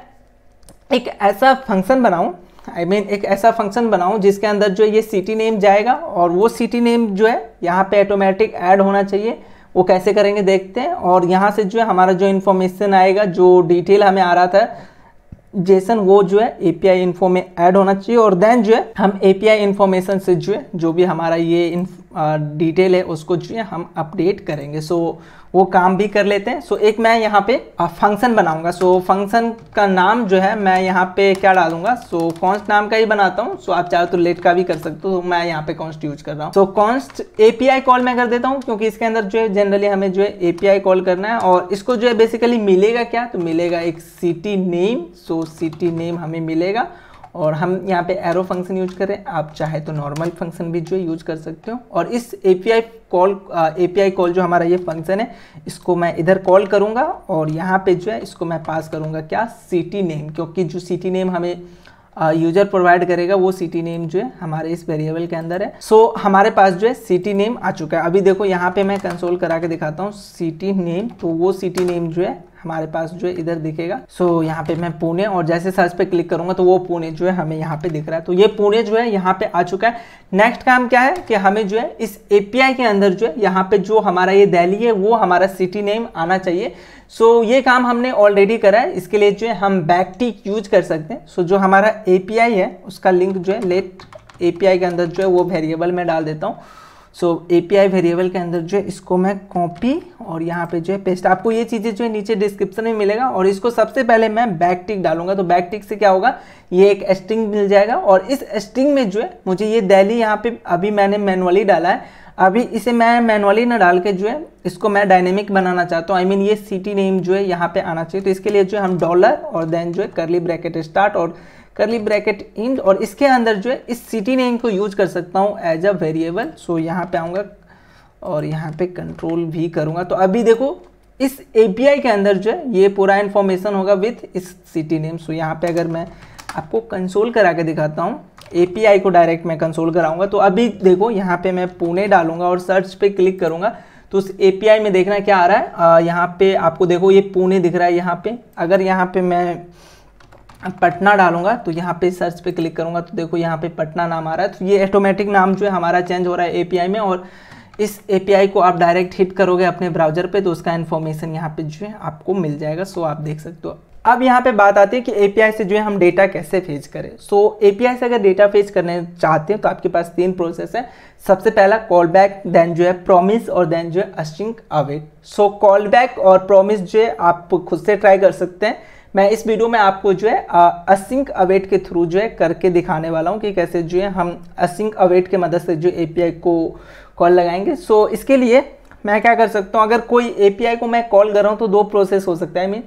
एक ऐसा फंक्शन बनाऊँ एक ऐसा फंक्शन बनाऊं जिसके अंदर जो है ये सिटी नेम जाएगा और वो सिटी नेम जो है यहाँ पे ऑटोमेटिक ऐड होना चाहिए। वो कैसे करेंगे देखते हैं। और यहाँ से जो है हमारा जो इन्फॉर्मेशन आएगा, जो डिटेल हमें आ रहा था जेसन, वो जो है एपीआई इन्फो में ऐड होना चाहिए। और देन जो है हम एपीआई इन्फॉर्मेशन से जो है जो भी हमारा ये डिटेल है उसको जो है हम अपडेट करेंगे। सो वो काम भी कर लेते हैं। सो एक मैं यहाँ पे फंक्शन बनाऊंगा। सो फंक्शन का नाम जो है मैं यहाँ पे क्या डालूंगा, सो कॉन्स्ट नाम का ही बनाता हूँ। सो आप चाहो तो लेट का भी कर सकते हो, तो मैं यहाँ पे कॉन्स्ट यूज कर रहा हूँ। सो कॉन्स्ट एपीआई कॉल मैं कर देता हूँ, क्योंकि इसके अंदर जो है जनरली हमें जो है एपीआई कॉल करना है। और इसको जो है बेसिकली मिलेगा क्या, तो मिलेगा एक सिटी नेम। सो सिटी नेम हमें मिलेगा और हम यहाँ पे एरो फंक्शन यूज करें, आप चाहे तो नॉर्मल फंक्शन भी जो है यूज कर सकते हो। और इस एपीआई कॉल जो हमारा ये फंक्शन है, इसको मैं इधर कॉल करूँगा और यहाँ पे जो है इसको मैं पास करूँगा क्या, सिटी नेम, क्योंकि जो सिटी नेम हमें यूजर प्रोवाइड करेगा वो सिटी नेम जो है हमारे इस वेरिएबल के अंदर है। सो हमारे पास जो है सिटी नेम आ चुका है। अभी देखो यहाँ पे मैं कंसोल करा के दिखाता हूँ सिटी नेम, तो वो सिटी नेम जो है हमारे पास जो है इधर दिखेगा। सो यहाँ पे मैं पुणे, और जैसे सर्च पे क्लिक करूंगा तो वो पुणे जो है हमें यहाँ पे दिख रहा है। तो ये पुणे जो है यहाँ पे आ चुका है। नेक्स्ट काम क्या है कि हमें जो है इस एपीआई के अंदर जो है यहाँ पे जो हमारा ये दिल्ली है वो हमारा सिटी नेम आना चाहिए। सो ये काम हमने ऑलरेडी करा है। इसके लिए जो है हम बैकटिक यूज कर सकते हैं। सो जो हमारा एपीआई है उसका लिंक जो है लेट एपीआई के अंदर जो है वो वेरिएबल में डाल देता हूँ। सो एपीआई वेरिएबल के अंदर जो है इसको मैं कॉपी और यहाँ पे जो है पेस्ट, आपको ये चीज़ें जो है नीचे डिस्क्रिप्शन में मिलेगा। और इसको सबसे पहले मैं बैकटिक डालूंगा। तो बैकटिक से क्या होगा, ये एक स्ट्रिंग मिल जाएगा और इस स्ट्रिंग में जो है मुझे ये दिल्ली यहाँ पे अभी मैंने मैनुअली डाला है। अभी इसे मैं मैनुअली ना डाल के जो है इसको मैं डायनेमिक बनाना चाहता हूँ। ये सिटी नेम जो है यहाँ पे आना चाहिए। तो इसके लिए जो है हम डॉलर और देन जो है करली ब्रैकेट स्टार्ट और करली ब्रैकेट इंड, और इसके अंदर जो है इस सिटी नेम को यूज कर सकता हूँ एज अ वेरिएबल। सो यहाँ पे आऊँगा और यहाँ पे कंट्रोल भी करूँगा। तो अभी देखो इस एपीआई के अंदर जो है ये पूरा इन्फॉर्मेशन होगा विथ इस सिटी नेम। सो यहाँ पे अगर मैं आपको कंसोल करा के दिखाता हूँ, एपीआई को डायरेक्ट मैं कंसोल कराऊंगा। तो अभी देखो यहाँ पे मैं पुणे डालूंगा और सर्च पे क्लिक करूँगा तो उस एपीआई में देखना क्या आ रहा है। यहाँ पे आपको देखो ये पुणे दिख रहा है यहाँ पे। अगर यहाँ पे मैं पटना डालूंगा तो यहाँ पे सर्च पे क्लिक करूंगा तो देखो यहाँ पे पटना नाम आ रहा है। तो ये ऑटोमेटिक नाम जो है हमारा चेंज हो रहा है एपीआई में। और इस एपीआई को आप डायरेक्ट हिट करोगे अपने ब्राउजर पे तो उसका इन्फॉर्मेशन यहाँ पे जो है आपको मिल जाएगा। सो आप देख सकते हो। अब यहाँ पे बात आती है कि एपीआई से जो है हम डेटा कैसे फेच करें। सो एपीआई से अगर डेटा फेच करने चाहते हैं तो आपके पास 3 प्रोसेस है। सबसे पहला कॉल बैक, देन जो है प्रॉमिस और देन जो है असिंक अवेट। सो कॉल बैक और प्रॉमिस जो है आप खुद से ट्राई कर सकते हैं। मैं इस वीडियो में आपको जो है असिंक अवेट के थ्रू जो है करके दिखाने वाला हूँ कि कैसे जो है हम असिंक अवेट के मदद से जो एपीआई को कॉल लगाएंगे। सो इसके लिए मैं क्या कर सकता हूँ, अगर कोई एपीआई को मैं कॉल कर रहा हूँ तो 2 प्रोसेस हो सकता है।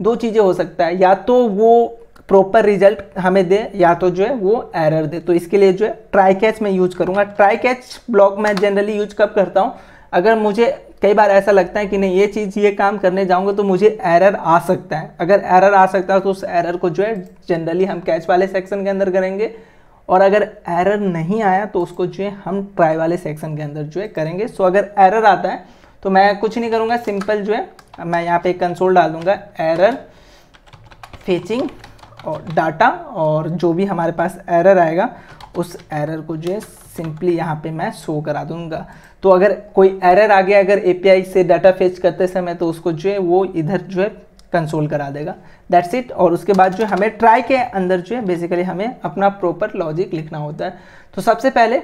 2 चीज़ें हो सकता है, या तो वो प्रॉपर रिजल्ट हमें दे या तो जो है वो एरर दे। तो इसके लिए जो है ट्राई कैच मैं यूज करूँगा। ट्राई कैच ब्लॉक मैं जनरली यूज कब करता हूँ, अगर मुझे कई बार ऐसा लगता है कि नहीं ये चीज़ ये काम करने जाऊंगा तो मुझे एरर आ सकता है। अगर एरर आ सकता है तो उस एरर को जो है जनरली हम कैच वाले सेक्शन के अंदर करेंगे, और अगर एरर नहीं आया तो उसको जो है हम ट्राई वाले सेक्शन के अंदर जो है करेंगे। सो अगर एरर आता है तो मैं कुछ नहीं करूँगा, सिंपल जो है मैं यहाँ पे कंसोल डाल दूँगा एरर फेचिंग और डाटा, और जो भी हमारे पास एरर आएगा उस एरर को जो है सिंपली यहाँ पे मैं शो करा दूंगा। तो अगर कोई एरर आ गया अगर एपीआई से डाटा फेच करते समय तो उसको जो है वो इधर जो है कंसोल करा देगा। That's it. और उसके बाद जो हमें ट्राई के अंदर जो है बेसिकली हमें अपना प्रॉपर लॉजिक लिखना होता है। तो सबसे पहले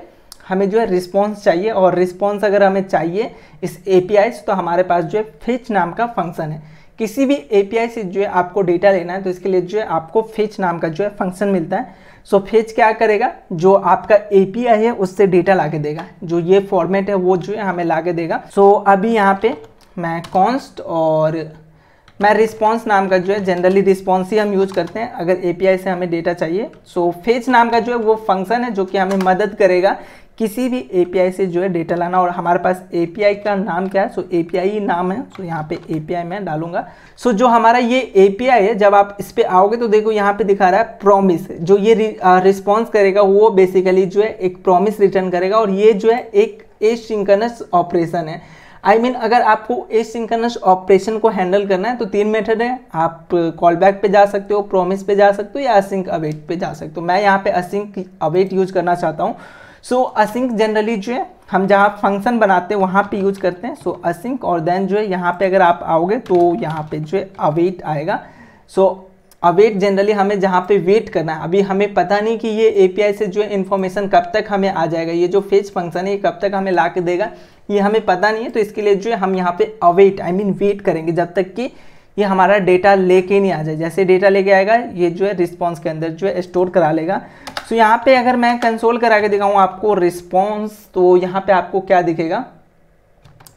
हमें जो है रिस्पॉन्स चाहिए, और रिस्पॉन्स अगर हमें चाहिए इस एपीआई से तो हमारे पास जो है फेच नाम का फंक्शन है। किसी भी एपीआई से जो है आपको डेटा लेना है तो इसके लिए जो है आपको फेच नाम का जो है फंक्शन मिलता है। सो फेच क्या करेगा, जो आपका एपीआई है उससे डेटा लाके देगा, जो ये फॉर्मेट है वो जो है हमें लाके देगा। सो अभी यहाँ पे मैं कॉन्स्ट और मैं रिस्पॉन्स नाम का जो है जनरली रिस्पॉन्स ही हम यूज करते हैं अगर एपीआई से हमें डेटा चाहिए। सो फेच नाम का जो है वो फंक्शन है जो कि हमें मदद करेगा किसी भी एपीआई से जो है डेटा लाना। और हमारे पास एपीआई का नाम क्या है, सो एपीआई ही नाम है। सो यहाँ पे एपीआई मैं डालूंगा। सो जो हमारा ये एपीआई है जब आप इस पे आओगे तो देखो यहाँ पे दिखा रहा है प्रॉमिस। जो ये रिस्पॉन्स करेगा वो बेसिकली जो है एक प्रॉमिस रिटर्न करेगा, और ये जो है एक एसिंक्रोनस ऑपरेशन है। आई मीन अगर आपको एसिंक्रोनस ऑपरेशन को हैंडल करना है तो 3 मेथड है, आप कॉल बैक पे जा सकते हो, प्रॉमिस पे जा सकते हो या असिंक अवेट पे जा सकते हो। मैं यहाँ पे असिंक अवेट यूज करना चाहता हूँ। सो असिंक जनरली जो है हम जहाँ फंक्शन बनाते हैं वहाँ पे यूज करते हैं। सो असिंक और देन जो है यहाँ पे अगर आप आओगे तो यहाँ पे जो है अवेट आएगा। सो अवेट जनरली हमें जहाँ पे वेट करना है, अभी हमें पता नहीं कि ये एपीआई से जो है इन्फॉर्मेशन कब तक हमें आ जाएगा, ये जो फेच फंक्शन है ये कब तक हमें ला के देगा ये हमें पता नहीं है। तो इसके लिए जो है हम यहाँ पे अवेट आई मीन वेट करेंगे जब तक कि ये हमारा डेटा लेके नहीं आ जाए। जैसे डेटा लेके आएगा ये जो है रिस्पॉन्स के अंदर जो है स्टोर करा लेगा। सो यहाँ पे अगर मैं कंसोल करा के दिखाऊँ आपको रिस्पॉन्स, तो यहाँ पे आपको क्या दिखेगा,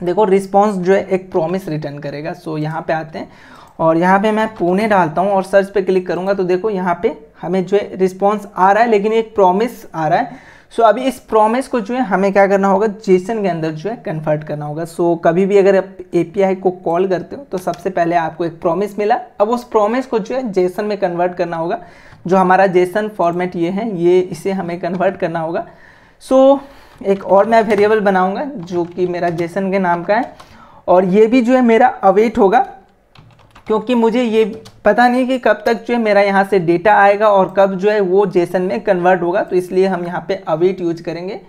देखो रिस्पॉन्स जो है एक प्रॉमिस रिटर्न करेगा। सो यहाँ पे आते हैं और यहाँ पे मैं पुणे डालता हूँ और सर्च पे क्लिक करूँगा तो देखो यहाँ पे हमें जो है रिस्पॉन्स आ रहा है लेकिन एक प्रॉमिस आ रहा है। सो अभी इस प्रॉमिस को जो है हमें क्या करना होगा, जेसन के अंदर जो है कन्वर्ट करना होगा। सो कभी भी अगर आप एपीआई को कॉल करते हो तो सबसे पहले आपको एक प्रॉमिस मिला, अब उस प्रॉमिस को जो है जेसन में कन्वर्ट करना होगा। जो हमारा जेसन फॉर्मेट ये है, ये इसे हमें कन्वर्ट करना होगा। सो एक और मैं वेरिएबल बनाऊँगा जो कि मेरा जेसन के नाम का है और ये भी जो है मेरा अवेट होगा, क्योंकि मुझे ये पता नहीं कि कब तक जो है मेरा यहाँ से डेटा आएगा और कब जो है वो जेसन में कन्वर्ट होगा। तो इसलिए हम यहाँ पे अवेट यूज करेंगे।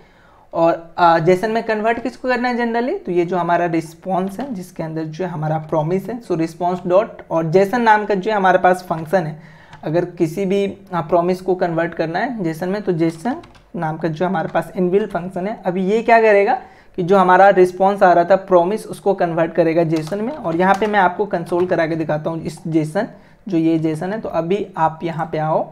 और जेसन में कन्वर्ट किसको करना है जनरली, तो ये जो हमारा रिस्पॉन्स है जिसके अंदर जो है हमारा प्रॉमिस है। सो रिस्पॉन्स डॉट और जेसन नाम का जो है हमारे पास फंक्शन है, अगर किसी भी प्रॉमिस को कन्वर्ट करना है जेसन में तो जेसन नाम का जो हमारे पास इनबिल्ट फंक्शन है। अभी ये क्या करेगा कि जो हमारा रिस्पॉन्स आ रहा था प्रॉमिस उसको कन्वर्ट करेगा जेसन में। और यहाँ पे मैं आपको कंसोल करा के दिखाता हूँ इस जेसन, जो ये जेसन है। तो अभी आप यहाँ पे आओ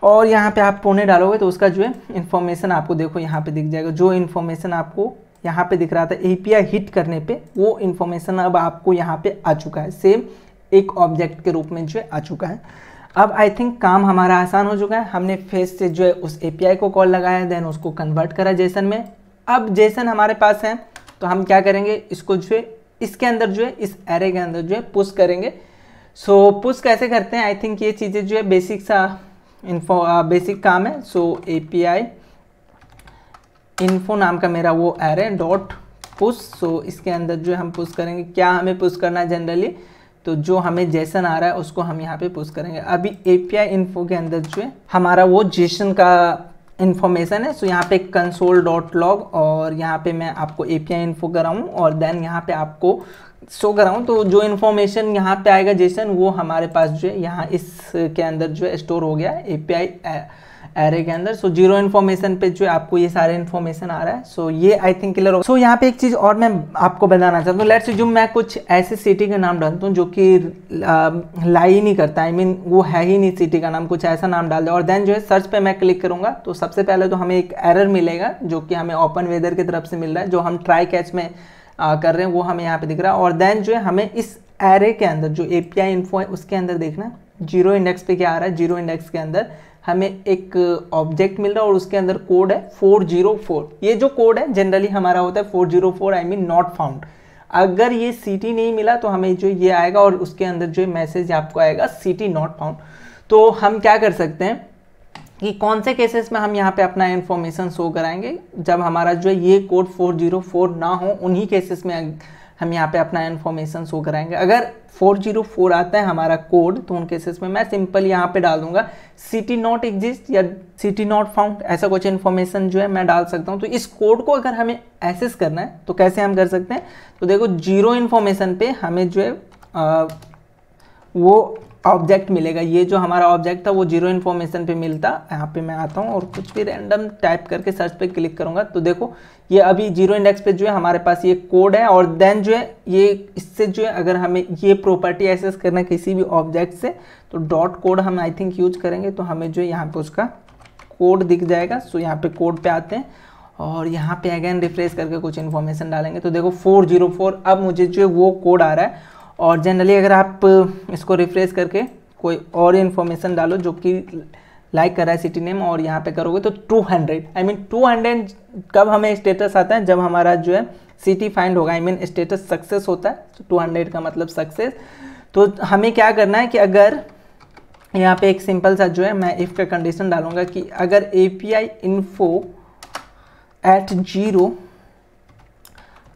और यहाँ पे आप पुणे डालोगे तो उसका जो है इन्फॉर्मेशन आपको देखो यहाँ पे दिख जाएगा। जो इन्फॉर्मेशन आपको यहाँ पे दिख रहा था एपीआई हिट करने पे, वो इन्फॉर्मेशन अब आपको यहाँ पे आ चुका है, सेम एक ऑब्जेक्ट के रूप में जो है आ चुका है। अब आई थिंक काम हमारा आसान हो चुका है। हमने फेस से जो है उस एपीआई को कॉल लगाया, देन उसको कन्वर्ट करा जेसन में। अब जेसन हमारे पास है तो हम क्या करेंगे, इसको जो है इसके अंदर जो है इस एरे के अंदर जो है पुश करेंगे। सो पुश कैसे करते हैं, आई थिंक ये चीज़ें जो है बेसिक सा बेसिक काम है। सो एपीआई इन्फो नाम का मेरा वो एरे डॉट पुश। सो इसके अंदर जो है हम पुश करेंगे, क्या हमें पुश करना है जनरली, तो जो हमें जेसन आ रहा है उसको हम यहाँ पे पुश करेंगे। अभी एपीआई इन्फो के अंदर जो है हमारा वो जेसन का इन्फॉर्मेशन है। सो यहाँ पे कंसोल डॉट लॉग और यहाँ पे मैं आपको एपीआई इन्फो कराऊँ और देन यहाँ पे आपको शो कराऊँ, तो जो इन्फॉर्मेशन यहाँ पे आएगा जेसन वो हमारे पास जो है यहाँ इस के अंदर जो है स्टोर हो गया है एपीआई एरे के अंदर। सो जीरो इन्फॉर्मेशन पे जो है आपको ये सारे इन्फॉर्मेशन आ रहा है। सो ये आई थिंक क्लियर होगा। सो यहाँ पे एक चीज़ और मैं आपको बताना चाहता हूँ, लेट्स अज्यूम मैं कुछ ऐसे सिटी का नाम डालता हूँ जो कि लाई नहीं करता, आई मीन वो है ही नहीं सिटी का नाम, कुछ ऐसा नाम डाल दे और देन जो है सर्च पे मैं क्लिक करूँगा तो सबसे पहले तो हमें एक एरर मिलेगा जो कि हमें ओपन वेदर की तरफ से मिल रहा है, जो हम ट्राई कैच में कर रहे हैं वो हमें यहाँ पे दिख रहा है। और देन जो है हमें इस एरे के अंदर जो एपीआई इन्फो है उसके अंदर देखना जीरो इंडेक्स पे क्या आ रहा है। जीरो इंडेक्स के अंदर हमें एक ऑब्जेक्ट मिल रहा है और उसके अंदर कोड है 404। ये जो कोड है जनरली हमारा होता है 404 आई मीन नॉट फाउंड। अगर ये सिटी नहीं मिला तो हमें जो ये आएगा और उसके अंदर जो मैसेज आपको आएगा सिटी नॉट फाउंड। तो हम क्या कर सकते हैं कि कौन से केसेस में हम यहाँ पे अपना इन्फॉर्मेशन शो कराएंगे, जब हमारा जो है ये कोड 404 ना हो उन्हीं केसेस में हम यहाँ पे अपना इन्फॉर्मेशन शो कराएंगे। अगर 404 आता है हमारा कोड तो उन केसेस में मैं सिंपल यहाँ पे डाल दूंगा सिटी नॉट एग्जिस्ट या सिटी नॉट फाउंड, ऐसा कुछ इन्फॉर्मेशन जो है मैं डाल सकता हूँ। तो इस कोड को अगर हमें एक्सेस करना है तो कैसे हम कर सकते हैं, तो देखो जीरो इन्फॉर्मेशन पे हमें जो है वो ऑब्जेक्ट मिलेगा। ये जो हमारा ऑब्जेक्ट था वो जीरो इन्फॉर्मेशन पे मिलता। यहाँ पे मैं आता हूँ और कुछ भी रैंडम टाइप करके सर्च पे क्लिक करूँगा तो देखो ये अभी जीरो इंडेक्स पे जो है हमारे पास ये कोड है। और देन जो है ये इससे जो है अगर हमें ये प्रॉपर्टी एक्सेस करना है किसी भी ऑब्जेक्ट से तो डॉट कोड हम आई थिंक यूज करेंगे तो हमें जो है यहाँ पे उसका कोड दिख जाएगा। सो यहाँ पे कोड पे आते हैं और यहाँ पे अगेन रिफ्रेश करके कुछ इन्फॉर्मेशन डालेंगे तो देखो 404 अब मुझे जो है वो कोड आ रहा है। और जनरली अगर आप इसको रिफ्रेश करके कोई और इन्फॉर्मेशन डालो जो कि लाइक कर रहा है सिटी नेम और यहाँ पे करोगे तो 200 आई मीन 200 कब हमें स्टेटस आता है, जब हमारा जो है सिटी फाइंड होगा, आई मीन स्टेटस सक्सेस होता है। तो 200 का मतलब सक्सेस। तो हमें क्या करना है कि अगर यहाँ पे एक सिंपल सा जो है मैं इफ़ का कंडीशन डालूंगा कि अगर API info @ 0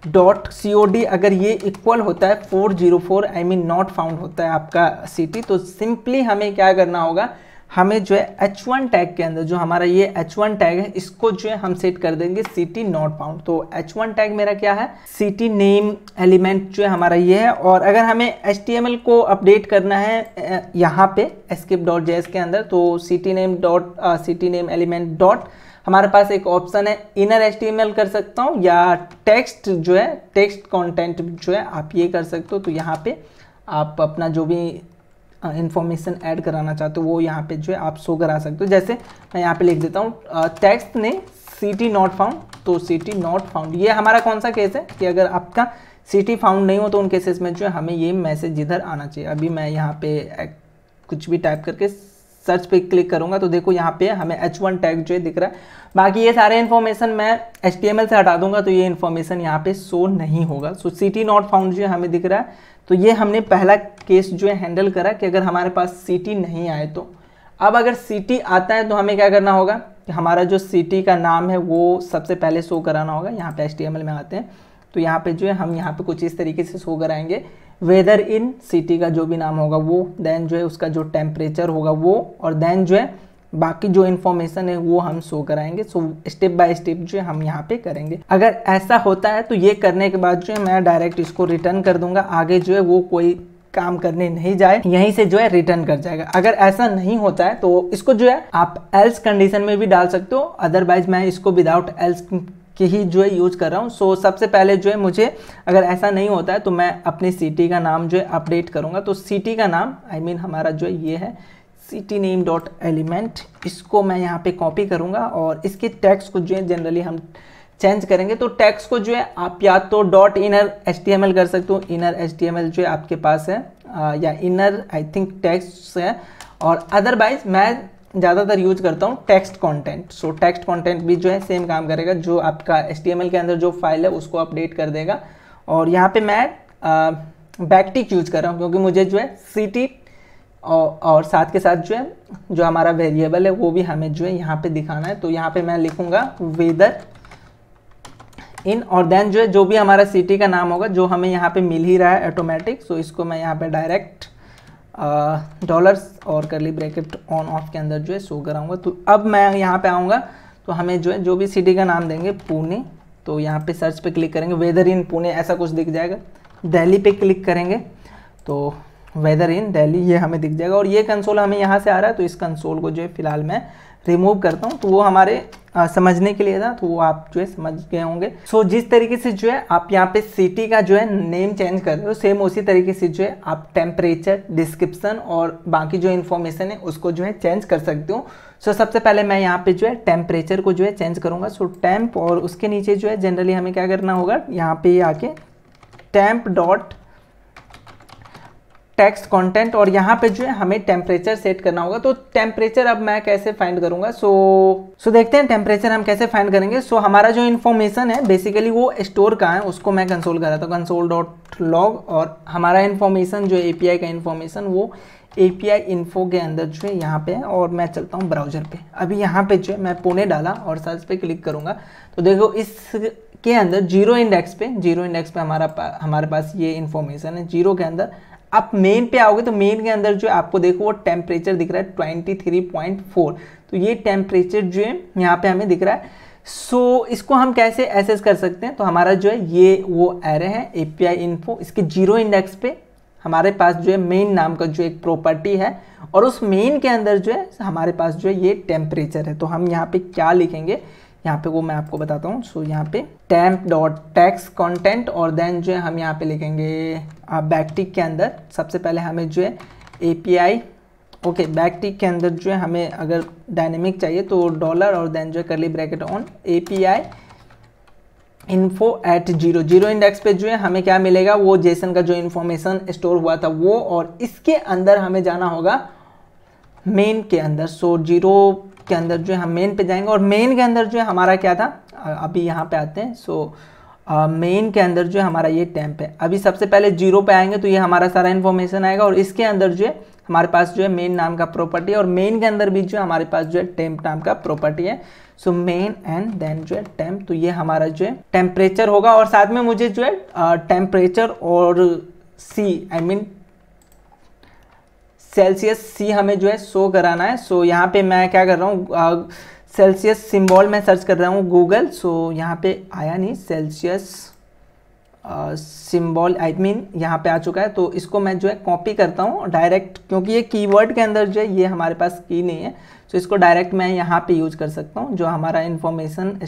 .cod अगर ये इक्वल होता है 404 आई मीन नॉट फाउंड होता है आपका सिटी, तो सिंपली हमें क्या करना होगा, हमें जो है H1 टैग के अंदर जो हमारा ये H1 टैग है इसको जो है हम सेट कर देंगे सिटी नॉट फाउंड। तो H1 टैग मेरा क्या है, सिटी नेम एलिमेंट जो है हमारा ये है। और अगर हमें HTML को अपडेट करना है यहाँ पे escape.js के अंदर, तो सिटी नेम एलिमेंट डॉट हमारे पास एक ऑप्शन है इनर HTML कर सकता हूँ, या टेक्स्ट जो है टेक्स्ट कंटेंट जो है आप ये कर सकते हो। तो यहाँ पे आप अपना जो भी इंफॉर्मेशन ऐड कराना चाहते हो वो यहाँ पे जो है आप शो करा सकते हो। जैसे मैं यहाँ पे लिख देता हूँ टेक्स्ट ने सिटी नॉट फाउंड, तो सिटी नॉट फाउंड ये हमारा कौन सा केस है कि अगर आपका सिटी फाउंड नहीं हो तो उन केसेस में जो है हमें ये मैसेज इधर आना चाहिए। अभी मैं यहाँ पे कुछ भी टाइप करके सर्च पे क्लिक करूंगा तो देखो यहाँ पे हमें H1 टैग जो है दिख रहा है। बाकी ये सारे इन्फॉर्मेशन मैं HTML से हटा दूंगा तो ये इन्फॉर्मेशन यहाँ पे शो नहीं होगा। सो सिटी नॉट फाउंड जो है हमें दिख रहा है। तो ये हमने पहला केस जो है हैंडल करा कि अगर हमारे पास सिटी नहीं आए तो। अब अगर सिटी आता है तो हमें क्या करना होगा कि हमारा जो सिटी का नाम है वो सबसे पहले शो कराना होगा। यहाँ पे HTML में आते हैं तो यहाँ पे जो है हम यहाँ पे कुछ इस तरीके से शो कराएंगे, वेदर इन सिटी का जो भी नाम होगा वो, देन जो है उसका जो टेम्परेचर होगा वो, और देन जो है बाकी जो इन्फॉर्मेशन है वो हम शो कराएंगे। सो स्टेप बाय स्टेप जो है हम यहाँ पे करेंगे। अगर ऐसा होता है तो ये करने के बाद जो है मैं डायरेक्ट इसको रिटर्न कर दूंगा, आगे जो है वो कोई काम करने नहीं जाए, यहीं से जो है रिटर्न कर जाएगा। अगर ऐसा नहीं होता है तो इसको जो है आप एल्स कंडीशन में भी डाल सकते हो, अदरवाइज मैं इसको विदाउट एल्स के ही जो है यूज कर रहा हूँ। सो सबसे पहले जो है मुझे अगर ऐसा नहीं होता है तो मैं अपनी सिटी का नाम जो है अपडेट करूँगा। तो सिटी का नाम आई मीन हमारा जो है ये है सिटी नेम डॉट एलिमेंट, इसको मैं यहाँ पे कॉपी करूँगा और इसके टैग्स को जो है जनरली हम चेंज करेंगे। तो टैग्स को जो है आप या तो डॉट इनर HTML कर सकते हो, इनर HTML जो है आपके पास है या इनर आई थिंक टैग्स है, और अदरवाइज मैं ज़्यादातर यूज करता हूँ टेक्स्ट कंटेंट। सो टेक्स्ट कंटेंट भी जो है सेम काम करेगा, जो आपका HTML के अंदर जो फाइल है उसको अपडेट कर देगा। और यहाँ पे मैं बैकटिक यूज कर रहा हूँ क्योंकि मुझे जो है सिटी और साथ के साथ जो है जो हमारा वेरिएबल है वो भी हमें जो है यहाँ पे दिखाना है। तो यहाँ पे मैं लिखूँगा वेदर इन, और देन जो है जो भी हमारा सिटी का नाम होगा जो हमें यहाँ पे मिल ही रहा है ऑटोमेटिक, सो इसको मैं यहाँ पे डायरेक्ट डॉलर्स और करली ब्रैकेट ऑन ऑफ के अंदर जो है शो कराऊंगा। तो अब मैं यहाँ पे आऊँगा तो हमें जो है जो भी सिटी का नाम देंगे पुणे, तो यहाँ पे सर्च पे क्लिक करेंगे वेदर इन पुणे ऐसा कुछ दिख जाएगा। दिल्ली पे क्लिक करेंगे तो वेदर इन दिल्ली ये हमें दिख जाएगा, और ये कंसोल हमें यहाँ से आ रहा है तो इस कंसोल को जो है फिलहाल मैं रिमूव करता हूँ। तो वो हमारे समझने के लिए था, तो वो आप जो है समझ गए होंगे। सो जिस तरीके से जो है आप यहाँ पे सिटी का जो है नेम चेंज कर रहे हो, सेम उसी तरीके से जो है आप टेम्परेचर, डिस्क्रिप्शन और बाकी जो इन्फॉर्मेशन है उसको जो है चेंज कर सकते हो। सो सबसे पहले मैं यहाँ पे जो है टेम्परेचर को जो है चेंज करूँगा। सो टेम्प, और उसके नीचे जो है जनरली हमें क्या करना होगा, यहाँ पे आके टेम्प डॉट टेक्स्ट कंटेंट, और यहाँ पे जो है हमें टेम्परेचर सेट करना होगा। तो टेम्परेचर अब मैं कैसे फाइंड करूँगा, सो देखते हैं टेम्परेचर हम कैसे फाइंड करेंगे। सो हमारा जो इन्फॉर्मेशन है बेसिकली वो स्टोर कहाँ है उसको मैं कंसोल कर रहा था, कंसोल डॉट लॉग, और हमारा इन्फॉर्मेशन जो API का इन्फॉर्मेशन वो API इन्फो के अंदर जो है यहाँ पे है। और मैं चलता हूँ ब्राउजर पे। अभी यहाँ पे जो है मैं पुणे डाला और सर्च पे क्लिक करूँगा तो देखो इसके अंदर जीरो इंडेक्स पे हमारे पास ये इन्फॉर्मेशन है। जीरो के अंदर आप मेन पे आओगे तो मेन के अंदर जो आपको देखो वो टेम्परेचर दिख रहा है 23.4, तो ये टेम्परेचर जो है यहाँ पे हमें दिख रहा है। सो इसको हम कैसे एसेस कर सकते हैं, तो हमारा जो है ये वो एरे है API इन्फो, इसके जीरो इंडेक्स पे हमारे पास जो है मेन नाम का जो एक प्रॉपर्टी है, और उस मेन के अंदर जो है हमारे पास जो है ये टेम्परेचर है। तो हम यहाँ पे क्या लिखेंगे यहाँ पे वो मैं आपको बताता हूँ। सो यहाँ पे temp डॉट टेक्स्ट कंटेंट, और देन जो है हम यहाँ पे लिखेंगे बैकटिक के अंदर सबसे पहले हमें जो है API ओके बैकटिक के अंदर जो है हमें अगर डायनेमिक चाहिए तो डॉलर, और देन जो है करली bracket on API info at zero index पे जो है हमें क्या मिलेगा, वो जेसन का जो इन्फॉर्मेशन स्टोर हुआ था वो, और इसके अंदर हमें जाना होगा मेन के अंदर। सो जीरो के अंदर जो है हम मेन पे जाएंगे, और मेन के अंदर जो है हमारा क्या था, अभी यहाँ पे आते हैं। सो मेन के अंदर जो है हमारा ये टेम्प है। अभी सबसे पहले जीरो पे आएंगे तो ये हमारा सारा इन्फॉर्मेशन आएगा, और इसके अंदर जो है हमारे पास जो है मेन नाम का प्रॉपर्टी है और मेन के अंदर भी जो है हमारे पास जो है टेम्प नाम का प्रॉपर्टी है। सो मेन एंड देन जो है टेम्प, तो ये हमारा जो है टेम्परेचर होगा और साथ में मुझे जो है टेम्परेचर और सी आई मीन सेल्सियस सी हमें जो है शो कराना है। सो यहाँ पे मैं क्या कर रहा हूँ, सेल्सियस सिंबल में सर्च कर रहा हूँ गूगल। सो यहाँ पे आया नहीं सेल्सियस सिंबल, आई मीन यहाँ पे आ चुका है। तो इसको मैं जो है कॉपी करता हूँ डायरेक्ट, क्योंकि ये कीवर्ड के अंदर जो है ये हमारे पास की नहीं है। सो इसको डायरेक्ट मैं यहाँ पे यूज कर सकता हूँ जो हमारा इन्फॉर्मेशन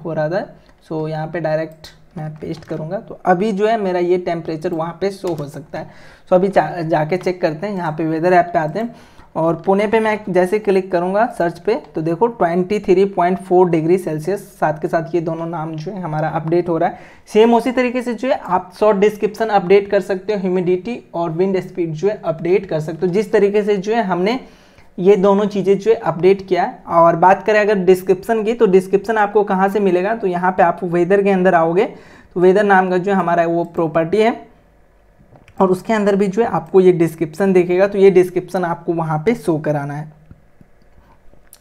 हो रहा था। सो यहाँ पे डायरेक्ट मैं पेस्ट करूँगा तो अभी जो है मेरा ये टेम्परेचर वहाँ पे शो हो सकता है। सो अभी जाके चेक करते हैं, यहाँ पे वेदर ऐप पे आते हैं और पुणे पे मैं जैसे क्लिक करूँगा सर्च पे तो देखो 23.4 डिग्री सेल्सियस, साथ के साथ ये दोनों नाम जो है हमारा अपडेट हो रहा है। सेम उसी तरीके से जो है आप शॉर्ट डिस्क्रिप्शन अपडेट कर सकते हो, ह्यूमिडिटी और विंड स्पीड जो है अपडेट कर सकते हो, जिस तरीके से जो है हमने ये दोनों चीज़ें जो है अपडेट किया है। और बात करें अगर डिस्क्रिप्शन की, तो डिस्क्रिप्शन आपको कहाँ से मिलेगा, तो यहाँ पे आप वेदर के अंदर आओगे तो वेदर नाम का जो है हमारा वो प्रॉपर्टी है और उसके अंदर भी जो है आपको ये डिस्क्रिप्शन दिखेगा। तो ये डिस्क्रिप्शन आपको वहाँ पे शो कराना है।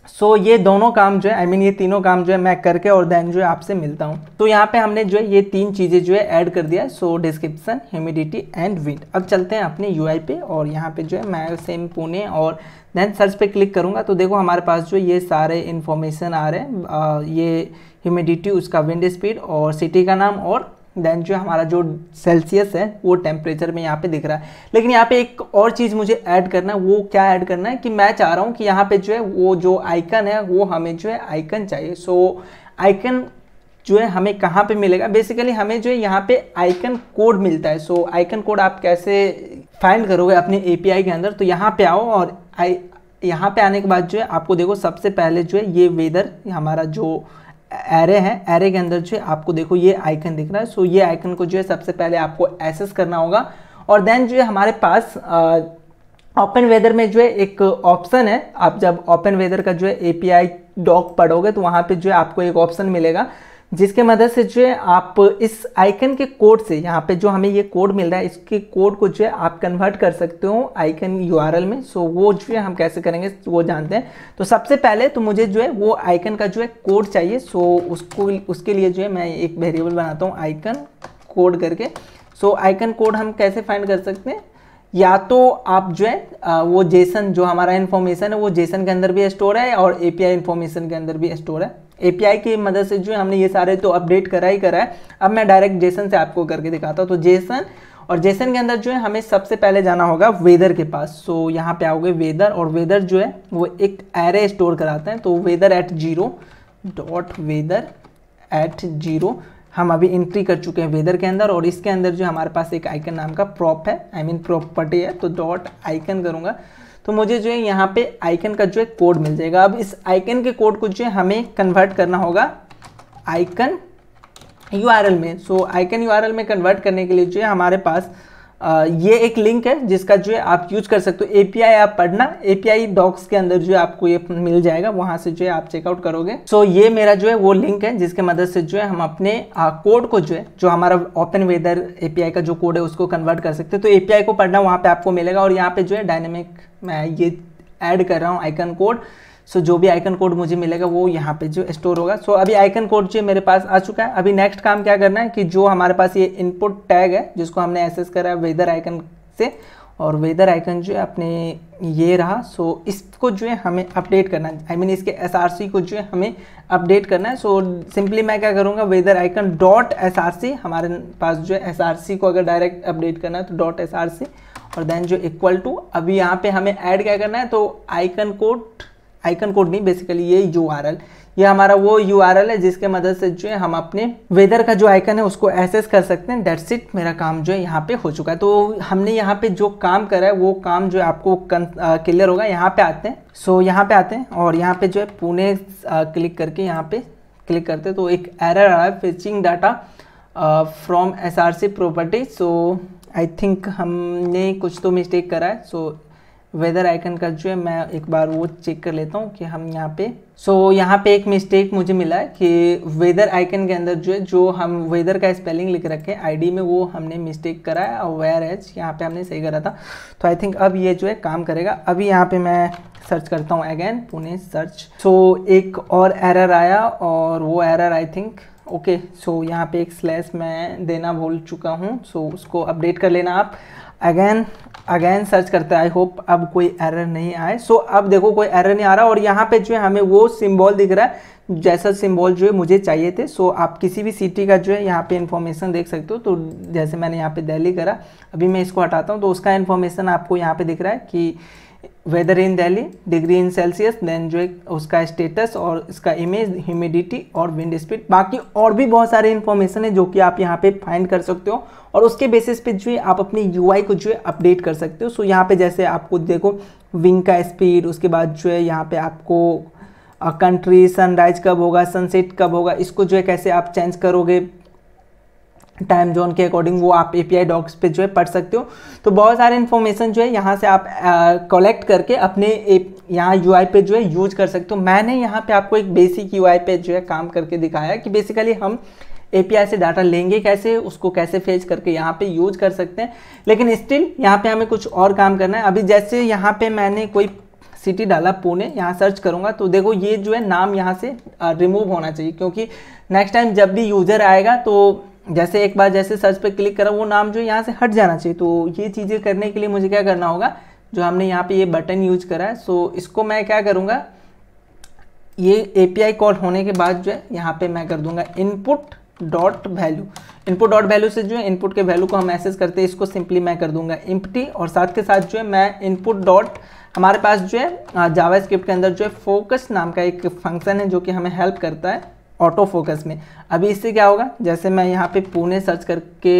सो ये दोनों काम जो है आई मीन ये तीनों काम जो है मैं करके और देन जो है आपसे मिलता हूँ। तो यहाँ पे हमने जो है ये तीन चीज़ें जो है ऐड कर दिया, सो डिस्क्रिप्शन, ह्यूमिडिटी एंड विंड। अब चलते हैं अपने यूआई पे और यहाँ पे जो है मैं सेम पुणे और देन सर्च पे क्लिक करूँगा तो देखो हमारे पास जो ये सारे इन्फॉर्मेशन आ रहे हैं, ये ह्यूमिडिटी, उसका विंड स्पीड और सिटी का नाम और देन जो हमारा जो सेल्सियस है वो टेम्परेचर में यहाँ पे दिख रहा है। लेकिन यहाँ पे एक और चीज़ मुझे ऐड करना है, वो क्या ऐड करना है कि मैं चाह रहा हूँ कि यहाँ पे जो है वो जो आइकन है वो हमें जो है आइकन चाहिए। सो आइकन जो है हमें कहाँ पे मिलेगा, बेसिकली हमें जो है यहाँ पे आइकन कोड मिलता है। सो आइकन कोड आप कैसे फाइंड करोगे अपने एपीआई के अंदर, तो यहाँ पे आओ और यहाँ पे आने के बाद जो है आपको देखो सबसे पहले जो है ये वेदर हमारा जो एरे है, एरे के अंदर जो है आपको देखो ये आइकन दिख रहा है। सो ये आइकन को जो है सबसे पहले आपको एक्सेस करना होगा और देन जो है हमारे पास ओपन वेदर में जो है एक ऑप्शन है। आप जब ओपन वेदर का जो है एपीआई डॉक पढ़ोगे तो वहाँ पे जो है आपको एक ऑप्शन मिलेगा जिसके मदद से जो है आप इस आइकन के कोड से, यहाँ पे जो हमें ये कोड मिल रहा है इसके कोड को जो है आप कन्वर्ट कर सकते हो आइकन यूआरएल में। सो वो जो है हम कैसे करेंगे वो जानते हैं। तो सबसे पहले तो मुझे जो है वो आइकन का जो है कोड चाहिए। सो उसके लिए जो है मैं एक वेरिएबल बनाता हूँ आइकन कोड करके। सो आइकन कोड हम कैसे फाइंड कर सकते हैं, या तो आप जो है वो जेसन जो हमारा इन्फॉर्मेशन है वो जेसन के अंदर भी स्टोर है और एपीआई इन्फॉर्मेशन के अंदर भी स्टोर है। एपीआई की मदद से जो है हमने ये सारे तो अपडेट करा ही करा है। अब मैं डायरेक्ट जेसन से आपको करके दिखाता हूँ। तो जेसन और जेसन के अंदर जो है हमें सबसे पहले जाना होगा वेदर के पास। सो यहाँ पे आओगे वेदर और वेदर जो है वो एक एरे स्टोर कराते हैं। तो weather at 0 dot weather at 0 हम अभी एंट्री कर चुके हैं वेदर के अंदर और इसके अंदर जो हमारे पास एक आइकन नाम का प्रॉप है, आई मीन प्रॉपर्टी है। तो डॉट आइकन करूँगा तो मुझे जो है यहाँ पे आइकन का जो है कोड मिल जाएगा। अब इस आइकन के कोड को जो है हमें कन्वर्ट करना होगा आइकन यूआरएल में। सो आइकन यूआरएल में कन्वर्ट करने के लिए जो है हमारे पास ये एक लिंक है जिसका जो है आप यूज कर सकते हो। एपीआई आप पढ़ना, एपीआई डॉक्स के अंदर जो है आपको ये मिल जाएगा, वहां से जो है आप चेकआउट करोगे। सो ये मेरा जो है वो लिंक है जिसके मदद से जो है हम अपने कोड को जो है जो हमारा ओपन वेदर एपीआई का जो कोड है उसको कन्वर्ट कर सकते हैं। तो एपीआई को पढ़ना वहाँ पे आपको मिलेगा और यहाँ पे जो है डायनेमिक मैं ये ऐड कर रहा हूँ आइकन कोड। सो जो भी आइकन कोड मुझे मिलेगा वो यहाँ पे जो स्टोर होगा। सो अभी आइकन कोड जो मेरे पास आ चुका है। अभी नेक्स्ट काम क्या करना है कि जो हमारे पास ये इनपुट टैग है जिसको हमने एक्सेस करा है वेदर आइकन से, और वेदर आइकन जो है अपने ये रहा। सो इसको जो है हमें अपडेट करना है, आई मीन इसके एसआरसी को जो है हमें अपडेट करना है। सो सिंपली मैं क्या करूँगा वेदर आइकन डॉट एसआरसी, हमारे पास जो है एसआरसी को अगर डायरेक्ट अपडेट करना है तो डॉट एसआरसी और देन जो इक्वल टू, अभी यहाँ पे हमें ऐड क्या करना है तो आइकन कोड नहीं, बेसिकली ये यूआरएल, ये हमारा वो यूआरएल है जिसके मदद से जो है हम अपने वेदर का जो आइकन है उसको एक्सेस कर सकते हैं। दैट्स इट, मेरा काम जो है यहाँ पे हो चुका है। तो हमने यहाँ पे जो काम करा है वो काम जो है आपको क्लियर होगा। यहाँ पे आते हैं, सो यहाँ पे आते हैं और यहाँ पे जो है पुणे क्लिक करके यहाँ पे क्लिक करते हैं तो एक एरर आ रहा है fetching data from SRC property. So I think हमने कुछ तो मिस्टेक करा है। सो वेदर आइकन का जो है मैं एक बार वो चेक कर लेता हूँ कि हम यहाँ पे यहाँ पे एक मिस्टेक मुझे मिला है कि वेदर आइकन के अंदर जो है जो हम वेदर का स्पेलिंग लिख रखे हैं आईडी में, वो हमने मिस्टेक करा है और वेयर एज यहाँ पे हमने सही करा था। तो आई थिंक अब ये जो है काम करेगा। अभी यहाँ पे मैं सर्च करता हूँ अगेन पुणे सर्च। एक और एरर आया और वो एरर आई थिंक ओके। यहाँ पे एक स्लैश मैं देना भूल चुका हूँ, उसको अपडेट कर लेना आप। अगेन सर्च करते हैं। आई होप अब कोई एरर नहीं आए। अब देखो कोई एरर नहीं आ रहा और यहाँ पे जो है हमें वो सिंबल दिख रहा है जैसा सिंबल जो है मुझे चाहिए थे। आप किसी भी सिटी का जो है यहाँ पे इन्फॉर्मेशन देख सकते हो। तो जैसे मैंने यहाँ पे दिल्ली करा, अभी मैं इसको हटाता हूँ तो उसका इन्फॉर्मेशन आपको यहाँ पे दिख रहा है कि weather in Delhi, degree in Celsius, then जो है उसका स्टेटस और इसका इमेज, ह्यूमिडिटी और विंड स्पीड। बाकी और भी बहुत सारे इन्फॉर्मेशन है जो कि आप यहाँ पे फाइंड कर सकते हो और उसके बेसिस पे जो है आप अपनी यूआई को जो है अपडेट कर सकते हो। यहाँ पे जैसे आपको देखो विंड का स्पीड, उसके बाद जो है यहाँ पे आपको कंट्री, सनराइज कब होगा, सनसेट कब होगा, इसको जो है कैसे आप चेंज करोगे टाइम जोन के अकॉर्डिंग, वो आप API डॉक्स पे जो है पढ़ सकते हो। तो बहुत सारे इन्फॉर्मेशन जो है यहाँ से आप कलेक्ट करके अपने यहाँ UI पे जो है यूज कर सकते हो। मैंने यहाँ पे आपको एक बेसिक UI पे जो है काम करके दिखाया कि बेसिकली हम API से डाटा लेंगे कैसे, उसको कैसे फेच करके यहाँ पे यूज कर सकते हैं। लेकिन स्टिल यहाँ पे हमें कुछ और काम करना है। अभी जैसे यहाँ पे मैंने कोई सिटी डाला पुणे, यहाँ सर्च करूँगा तो देखो ये जो है नाम यहाँ से रिमूव होना चाहिए, क्योंकि नेक्स्ट टाइम जब भी यूज़र आएगा तो जैसे एक बार जैसे सर्च पे क्लिक करा वो नाम जो यहाँ से हट जाना चाहिए। तो ये चीज़ें करने के लिए मुझे क्या करना होगा, जो हमने यहाँ पे ये बटन यूज करा है, इसको मैं क्या करूँगा, ये API कॉल होने के बाद जो है यहाँ पे मैं कर दूंगा input dot value. Input dot value से जो है इनपुट के वैल्यू को हम मैसेज करते हैं, इसको सिंपली मैं कर दूंगा एम्प्टी। और साथ के साथ जो है मैं इनपुट डॉट, हमारे पास जो है जावास्क्रिप्ट के अंदर जो है फोकस नाम का एक फंक्शन है जो कि हमें हेल्प करता है ऑटो फोकस में। अभी इससे क्या होगा, जैसे मैं यहाँ पे पुणे सर्च करके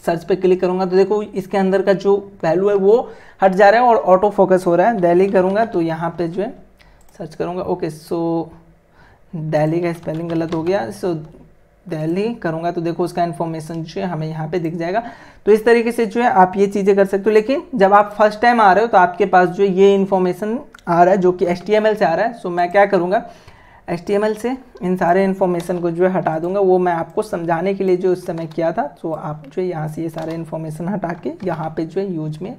सर्च पे क्लिक करूँगा तो देखो इसके अंदर का जो वैल्यू है वो हट जा रहा है और ऑटो फोकस हो रहा है। दिल्ली करूँगा तो यहाँ पे जो है सर्च करूँगा, ओके दिल्ली का स्पेलिंग गलत हो गया, दिल्ली करूँगा तो देखो उसका इन्फॉर्मेशन जो है हमें यहाँ पे दिख जाएगा। तो इस तरीके से जो है आप ये चीज़ें कर सकते हो। लेकिन जब आप फर्स्ट टाइम आ रहे हो तो आपके पास जो ये इन्फॉर्मेशन आ रहा है जो कि HTML से आ रहा है। मैं क्या करूँगा, HTML से इन सारे इन्फॉर्मेशन को जो है हटा दूंगा। वो मैं आपको समझाने के लिए जो उस समय किया था। आप जो है यहाँ से ये सारे इन्फॉर्मेशन हटा के यहाँ पे जो है यूज में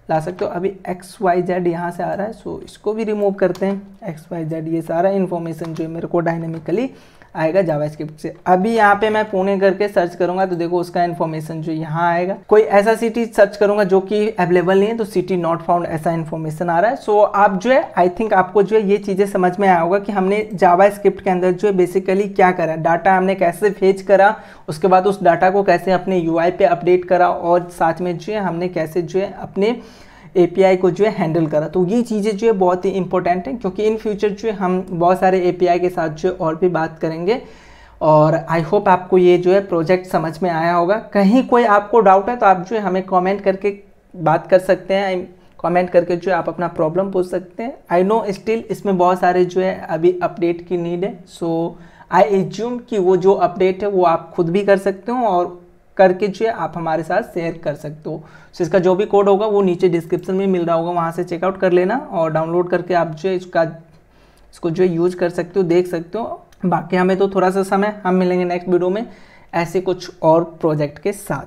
ला सकते हो। अभी XYZ यहाँ से आ रहा है, इसको भी रिमूव करते हैं। XYZ ये सारा इन्फॉर्मेशन जो है मेरे को डायनेमिकली आएगा जावास्क्रिप्ट से। अभी यहाँ पे मैं पुणे करके सर्च करूंगा तो देखो उसका इन्फॉर्मेशन जो यहाँ आएगा। कोई ऐसा सिटी सर्च करूंगा जो कि अवेलेबल नहीं है तो सिटी नॉट फाउंड ऐसा इन्फॉर्मेशन आ रहा है। आप जो है आई थिंक आपको जो है ये चीज़ें समझ में आया होगा कि हमने जावास्क्रिप्ट के अंदर जो है बेसिकली क्या करा, डाटा हमने कैसे फेच करा, उसके बाद उस डाटा को कैसे अपने UI पे अपडेट करा और साथ में जो है हमने कैसे जो है अपने API को जो है हैंडल करा। तो ये चीज़ें जो है बहुत ही इंपॉर्टेंट है, क्योंकि इन फ्यूचर जो है हम बहुत सारे API के साथ जो है और भी बात करेंगे। और आई होप आपको ये जो है प्रोजेक्ट समझ में आया होगा। कहीं कोई आपको डाउट है तो आप जो है हमें कमेंट करके बात कर सकते हैं, कमेंट करके जो है आप अपना प्रॉब्लम पूछ सकते हैं। आई नो स्टिल इसमें बहुत सारे जो है अभी अपडेट की नीड है। आई एज्यूम कि वो जो अपडेट है वो आप खुद भी कर सकते हो और करके जो है आप हमारे साथ शेयर कर सकते हो। इसका जो भी कोड होगा वो नीचे डिस्क्रिप्शन में मिल रहा होगा, वहाँ से चेकआउट कर लेना और डाउनलोड करके आप जो है इसको जो है यूज कर सकते हो, देख सकते हो। बाकी हमें तो थोड़ा सा समय, हम मिलेंगे नेक्स्ट वीडियो में ऐसे कुछ और प्रोजेक्ट के साथ।